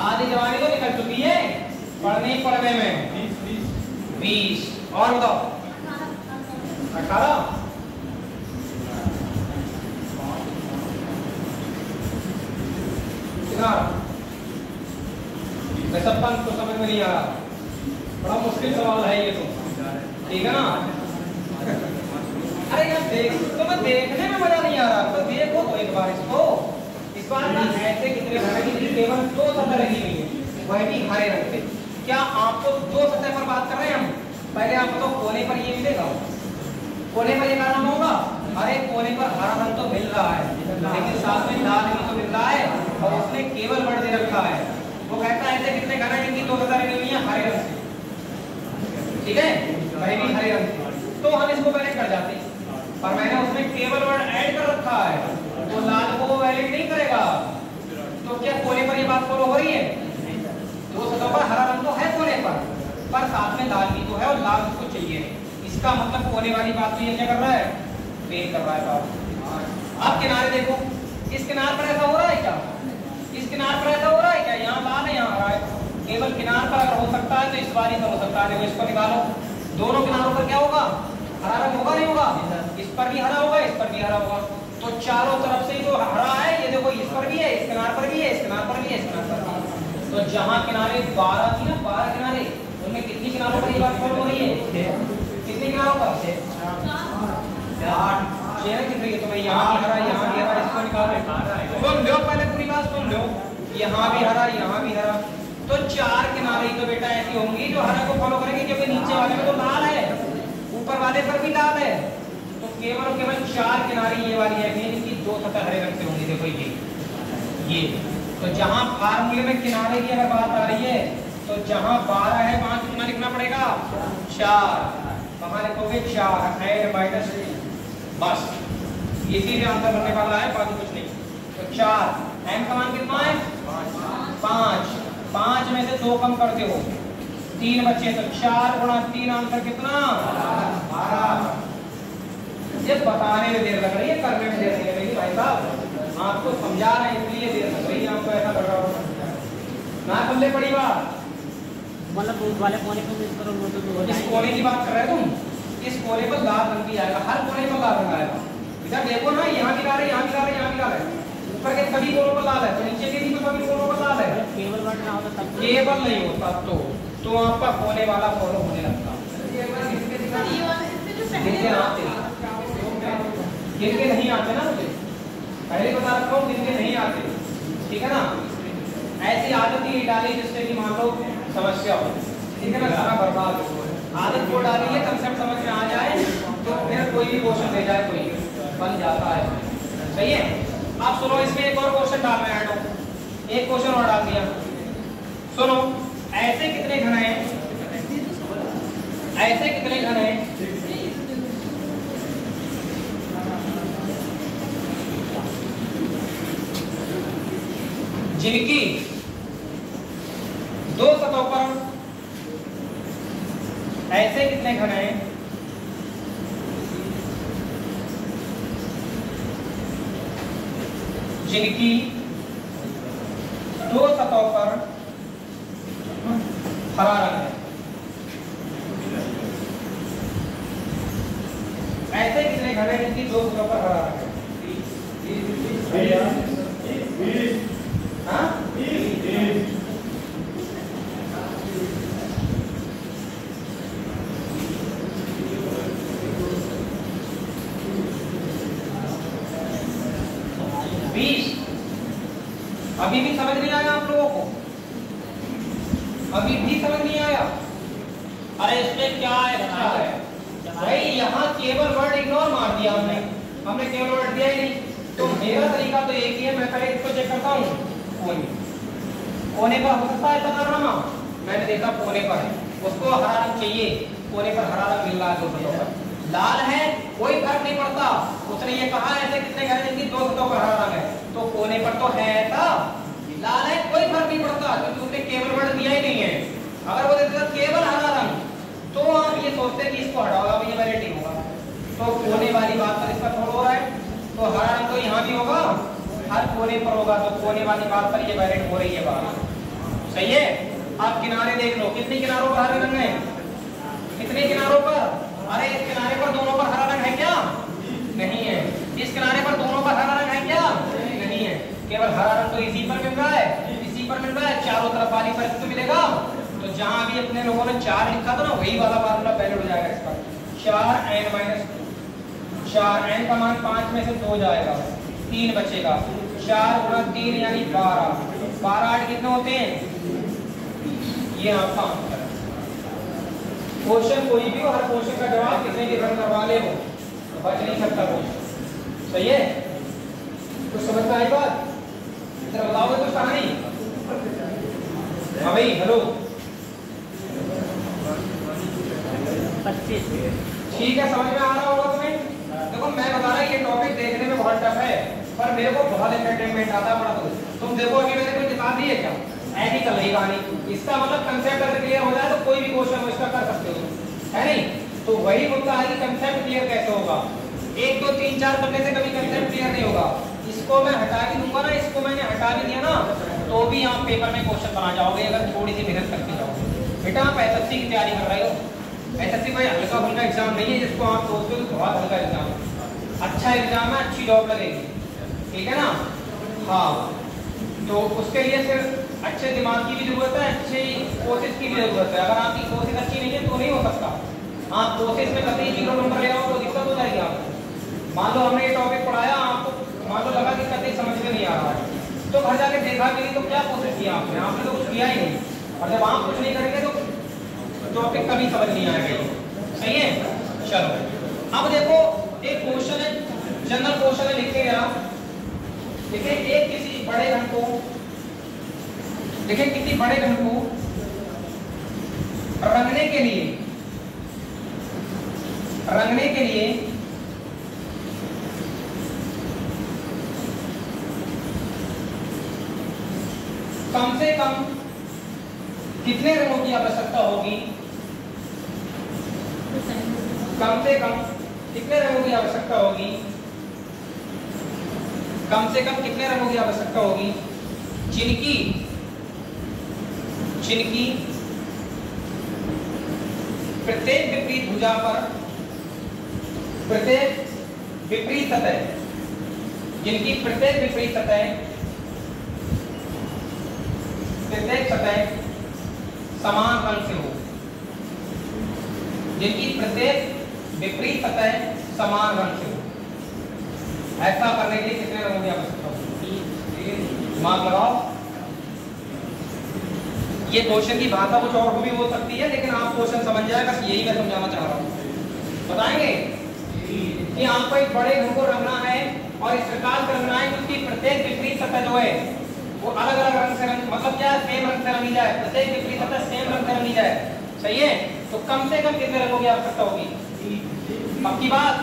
आधी जवानी तो निकल चुकी है, पढ़ने ही पढ़ने में 20। और बताओ 18। सबका तो समझ में नहीं आ रहा, बड़ा मुश्किल सवाल है ये तो। ठीक है ना? अरे यार देख, तो मैं देखने में मजा नहीं आ रहा, तो देखो तो एक बार इसको। इस बार ना ऐसे कितने घन की केवल दो सतह लगी हुई है, वह भी हरे रंग से। क्या आपको दो सतह पर बात कर रहे हैं हम? पहले आप बताओ कोने पर ये मिलेगा? कोने पर ये का नाम होगा? अरे कोने पर हरा रंग तो मिल रहा है, लेकिन साथ में लाल भी तो मिल रहा है, और उसने केवल वर्ड दे रखा है। वो कहता है ऐसे कितने घन हैं जिनकी दो सतह लगी हुई है हरे रंग से। ठीक है? वह भी हरे रंग से। तो हम इसको पहले कर जाते, पर मैंने उसमें केवल वर्ड ऐड कर रखा है, तो लाल को वैलिड नहीं करेगा। तो क्या कोने पर ये बात फॉलो हो रही है? दो सतहों पर हरा रंग तो है कोने पर साथ में लाल भी तो है, और लाल उसको चाहिए। इसका मतलब कोने वाली बात तो ये क्या कर रहा है? फेल कर रहा है बात। आप किनारे देखो, इस किनारे पर ऐसा हो रहा है क्या? इस किनार पर ऐसा हो रहा है क्या? यहाँ लाल है, यहाँ हरा है। केवल किनार पर अगर हो सकता है तो इस वाली पर हो सकता है। देखो इसको निकालो, दोनों किनारों पर क्या होगा? हरा रंग होगा, नहीं होगा? इस पर भी हरा होगा, इस पर भी हरा होगा। तो चारों तरफ से जो हरा है ये देखो, इस पर भी है, इस किनार पर भी है, इस किनार पर भी है, इस किनार पर भी है। तो जहां किनारे 12 थी ना, 12 किनारे, उनमें कितनी किनारों पर ये बात फॉलो हो रही है? कितने किनारों पर? 8। चेहरा कितने? तो भाई यहाँ भी हरा, यहाँ भी हरा, इसको निकालो। सुन लो पहले पूरी बात सुन लो, यहाँ भी हरा, यहाँ भी हरा। तो 4 किनारे तो बेटा ऐसी होंगी जो हरा को फॉलो करेंगे, क्योंकि नीचे वाले में तो लाल है, ऊपर वाले पर भी लाल है। तो केवल और केवल 4 किनारे ये वाली है, इनकी 2 सतह हरे रंग से होंगी। देखो ये तो जहां फार्मूले में किनारे की अगर बात आ रही है तो जहां 12 है वहां कितना लिखना पड़ेगा? 4। वहां लिखोगे 4 n माइनस, बस इसी से आंसर बनने वाला है, बाकी कुछ नहीं। तो 4 n का मान कितना है? 5। 5 में से 2 कम करते हो, 3 बचे, तो 4 गुणा 3 आंसर कितना? 12। ये बताने में देर लग रही है, करने में देर नहीं लग रही भाई साहब, आपको समझा रहे हैं इसलिए देर लग रही है, आपको ऐसा लग रहा होगा ना। बल्ले पड़ी बात, मतलब उस वाले कोने पे मिस करो, वो तो इस कोने की बात कर रहे हो तुम। इस कोने पर लाल रंग भी आएगा, हर कोने पर लाल रंग आएगा। इधर देखो ना, यहाँ भी लाल है, यहाँ भी लाल है, यहाँ भी लाल है, ऊपर के सभी कोनों पर लाल है, तो नीचे के भी सभी कोनों पर लाल है। केवल वर्ड ना होता तब केवल नहीं होता तो आपका कोने वाला फॉलो होने लगता। जिनके नहीं आते ना, मुझे पहले बता रखा हूँ, जिनके नहीं आते, ठीक है ना, ऐसी आदत ही डाली जिससे कि मान लो समस्या हो, ठीक है ना, सारा बर्बाद हो। आदत को डाली है, कंसेप्ट समझ में आ जाए तो फिर कोई भी क्वेश्चन दे जाए कोई बन जाता है। सही है। अब सुनो, इसमें एक और क्वेश्चन डाल रहे हैं, एक क्वेश्चन और डाल दिया। सुनो, ऐसे कितने घन हैं? ऐसे कितने घन हैं जिनकी 2 सतहों पर, ऐसे कितने घन हैं जिनकी 2 सतहों पर हरा रंग है? ऐसे कितने घन हैं जिनकी 2 सतहों पर हरा रंग है? हाँ? 20। अभी भी समझ नहीं आया आप लोगों को? अभी भी समझ नहीं आया? अरे इसमें क्या है भाई, यहाँ केवल वर्ड इग्नोर मार दिया हमने केवल वर्ड दिया ही नहीं। तो मेरा तरीका तो एक ही है, मैं पहले इसको चेक करता हूँ। कोने पर हो सकता है ऐसा करना, मैंने देखा कोने पर है, उसको हरा रंग चाहिए, कोने पर हरा रंग मिल रहा है 2 सतहों पर, लाल है, कोई फर्क नहीं पड़ता। उसने ये कहा ऐसे कितने घर जिनकी 2 सतहों पर हरा रंग है, तो कोने पर तो है था, लाल है, कोई फर्क नहीं पड़ता, क्योंकि उसने केवल वर्ड दिया ही नहीं है। अगर वो देता केवल हरा रंग तो आप ये सोचते हैं कि इसको हटाओगे, अब ये वैलिड नहीं होगा। तो कोने वाली बात पर इसका छोड़ हो रहा है, तो हरा रंग तो यहाँ भी होगा, हर कोने पर होगा, तो कोने वाली बात पर ये वैलिड हो रही है बात। सही है। आप किनारे देख लो, कितने किनारों पर हरे रंग है? कितने किनारों पर? अरे इस किनारे पर दोनों पर हरा रंग है क्या? नहीं है। इस किनारे पर दोनों पर हरा रंग है क्या? नहीं है। केवल हरा रंग तो इसी पर मिल रहा है, इसी पर मिल रहा है, चारों तरफ वाली पर इसको मिलेगा। तो जहां भी अपने लोगों ने 4 लिखा था ना, वही वाला फार्मूला वैलिड हो जाएगा इसका। 4n-2, 4n का मान 5 में से 2 जाएगा, 3 बचेगा, 4 गुणा 3 यानी 12, 12 8 कितने होते हैं? ये आपका आंसर है। क्वेश्चन कोई भी हो, हर क्वेश्चन का जवाब कितने के घर करवा ले हो, बच नहीं सकता क्वेश्चन। सही है। कुछ समझ में आई बात? इधर बताओगे कुछ कहानी? हाँ भाई, हेलो। 25। ठीक है, समझ में आ रहा होगा तुम्हें? देखो मैं बता रहा ये टॉपिक देखने में बहुत टफ है, पर मेरे को बहुत एंटरटेनमेंट आता है बड़ा। तुम देखो अभी मैंने कोई किताब दी है क्या? ऐसी चल रही कहानी। इसका मतलब कंसेप्ट अगर क्लियर हो जाए तो कोई भी क्वेश्चन इसका कर सकते हो, है नहीं? तो वही मुद्दा है कि कंसेप्ट क्लियर कैसे होगा। 1 2 3 4 करने से कभी कंसेप्ट क्लियर नहीं होगा। इसको इसको मैं हटा भी दूंगा ना, इसको मैंने हटा भी दिया ना, तो भी आप पेपर में क्वेश्चन बना जाओगे अगर थोड़ी सी मेहनत करके जाओगे। बेटा आप एसएससी की तैयारी कर रहे हो, एसएससी कोई हल्का फुल्का एग्जाम नहीं है जिसको आप सोचते हो बहुत हल्का एग्जाम है। अच्छा एग्जाम है, अच्छी जॉब लगेगी, ठीक है ना। हाँ, तो उसके लिए सिर्फ अच्छे दिमाग की भी जरूरत है, अच्छी कोशिश की भी जरूरत है। अगर आपकी कोशिश अच्छी नहीं है तो नहीं हो सकता। आप कोशिश में कभी 0 नंबर ले आओ तो दिक्कत हो जाएगी आपको। मान लो हमने ये टॉपिक पढ़ाया, आपको मान लो लगा कि कभी समझ में नहीं आ रहा है, तो घर जाके देखा कि नहीं, तो क्या कोशिश किया आपने? आपने तो कुछ किया ही नहीं। और जब आप कुछ नहीं करेंगे तो टॉपिक कभी समझ नहीं आएगा। सही है, चलो अब देखो एक क्वेश्चन है, जनरल क्वेश्चन है, लिखिए आप। देखिए एक किसी बड़े घन को, देखिए किसी बड़े घन को रंगने के लिए कम से कम कितने रंगों की आवश्यकता होगी? कम से कम कितने रंगों की आवश्यकता होगी? कम से कम कितने रंगों की आवश्यकता होगी? जिनकी प्रत्येक विपरीत भुजा पर, प्रत्येक विपरीत सतह, जिनकी प्रत्येक विपरीत सतह, प्रत्येक सतह समान रंग से हो, जिनकी प्रत्येक विपरीत सतह समान रंग से हो। ऐसा करने के लिए कितने रंगों की आवश्यकता होगी? दिमाग लगाओ। ये क्वेश्चन की भाषा कुछ और भी हो सकती है, लेकिन आप क्वेश्चन समझ जाए, बस यही मैं समझाना चाह रहा हूँ। बताएंगे कि आपको एक बड़े घन को रंगना है और इस प्रकार से रंगना है कि उसकी प्रत्येक विपरीत सतह जो है वो अलग अलग रंग से रंग, मतलब क्या सेम रंग से रंगी जाए, प्रत्येक विपरीत सतह सेम रंग से रंगी जाए। सही है, तो कम से कम कितने रंगों की आवश्यकता होगी? पक्की बात?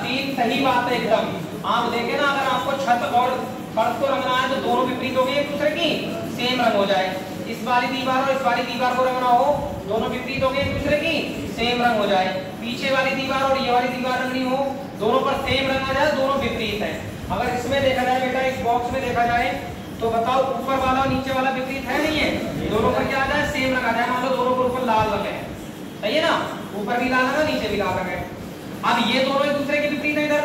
3 सही बात है एकदम। आप देखें ना, अगर आपको छत और फर्श को रंगना है तो दोनों विपरीत हो गए एक दूसरे की, सेम रंग हो जाए। इस वाली दीवार और इस वाली दीवार को रंगना हो, दोनों विपरीत हो गए एक दूसरे की, सेम रंग हो जाए। पीछे वाली दीवार और ये वाली दीवार रंगनी हो, दोनों पर सेम रंग आ जाए, दोनों विपरीत है। अगर इसमें देखा जाए बेटा, इस बॉक्स में देखा जाए तो बताओ ऊपर वाला और नीचे वाला विपरीत है नहीं है? दोनों पर क्या आ जाए? सेम रंग आ जाए। मान लो दोनों के ऊपर लाल रंग है, सही है ना, ऊपर भी लाल है नीचे भी लाल रंग है। अब ये दोनों एक दूसरे के विपरीत है, इधर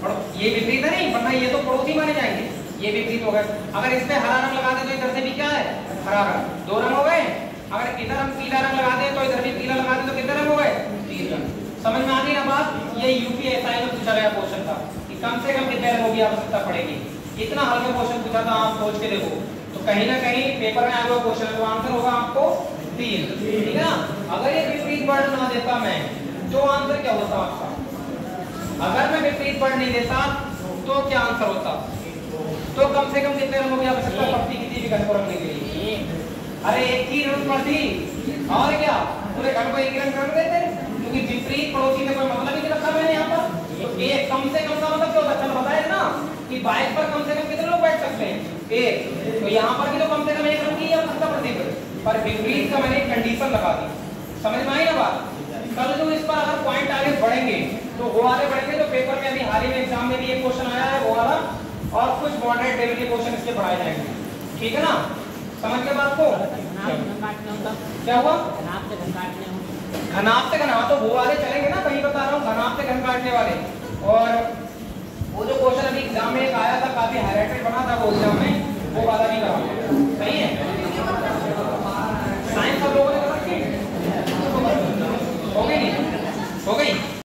और ये विपरीत है नहीं, वरना ये तो पड़ोसी माने जाएंगे, ये विपरीत हो गए। अगर इसमें हरा रंग लगा दे तो इधर से भी क्या है? हरा रंग, 2 रंग हो गए। अगर इधर हम पीला रंग लगा दे तो इधर भी पीला लगा दे तो कितने रंग हो गए? 3 रंग। समझ में आ गई ना बात? ये यूपीएसआई में पूछा गया क्वेश्चन था कि कम से कम कितने रंगों की आवश्यकता पड़ेगी। इतना हल्का क्वेश्चन पूछा था, आप सोच के देखो। तो कहीं ना कहीं पेपर में आया हुआ क्वेश्चन है, तो आंसर होगा आपको 3, ठीक है ना। अगर ये विपरीत वर्ण ना देता मैं, तो आंसर क्या होता आपका? अगर मैं विपरीत वर्ण नहीं देता तो क्या आंसर होता? तो कम से कम कितने रंगों की आवश्यकता पड़ती किसी भी घन को रंगने के लिए? अरे एक ही रंग पड़ती, और क्या पूरे घन को एक ही रंग रंग देते? क्योंकि विपरीत पड़ोसी का कोई मतलब ही नहीं रखा मैंने यहाँ पर। तो एक कम से कम का मतलब क्या होता है? चलो बताए ना कि बाइक पर कम से कम कितने लोग बैठ सकते हैं? 1। तो यहाँ पर भी तो कम से कम एक रंग की आवश्यकता पड़ती है, पर विपरीत का मैंने कंडीशन लगा दी। समझ में आई ना बात? कल जो इस पर अगर पॉइंट आगे बढ़ेंगे तो वो आगे बढ़ेंगे। तो पेपर में अभी हाल ही में एग्जाम में भी एक क्वेश्चन आया है वो वाला, और कुछ मॉडरेट लेवल के क्वेश्चन इसके पढ़ाए जाएंगे, ठीक है ना। समझ के बात को क्या हुआ? घनाभ से घना, तो वो वाले चलेंगे ना, कहीं बता रहा हूँ घनाभ से घन काटने वाले। और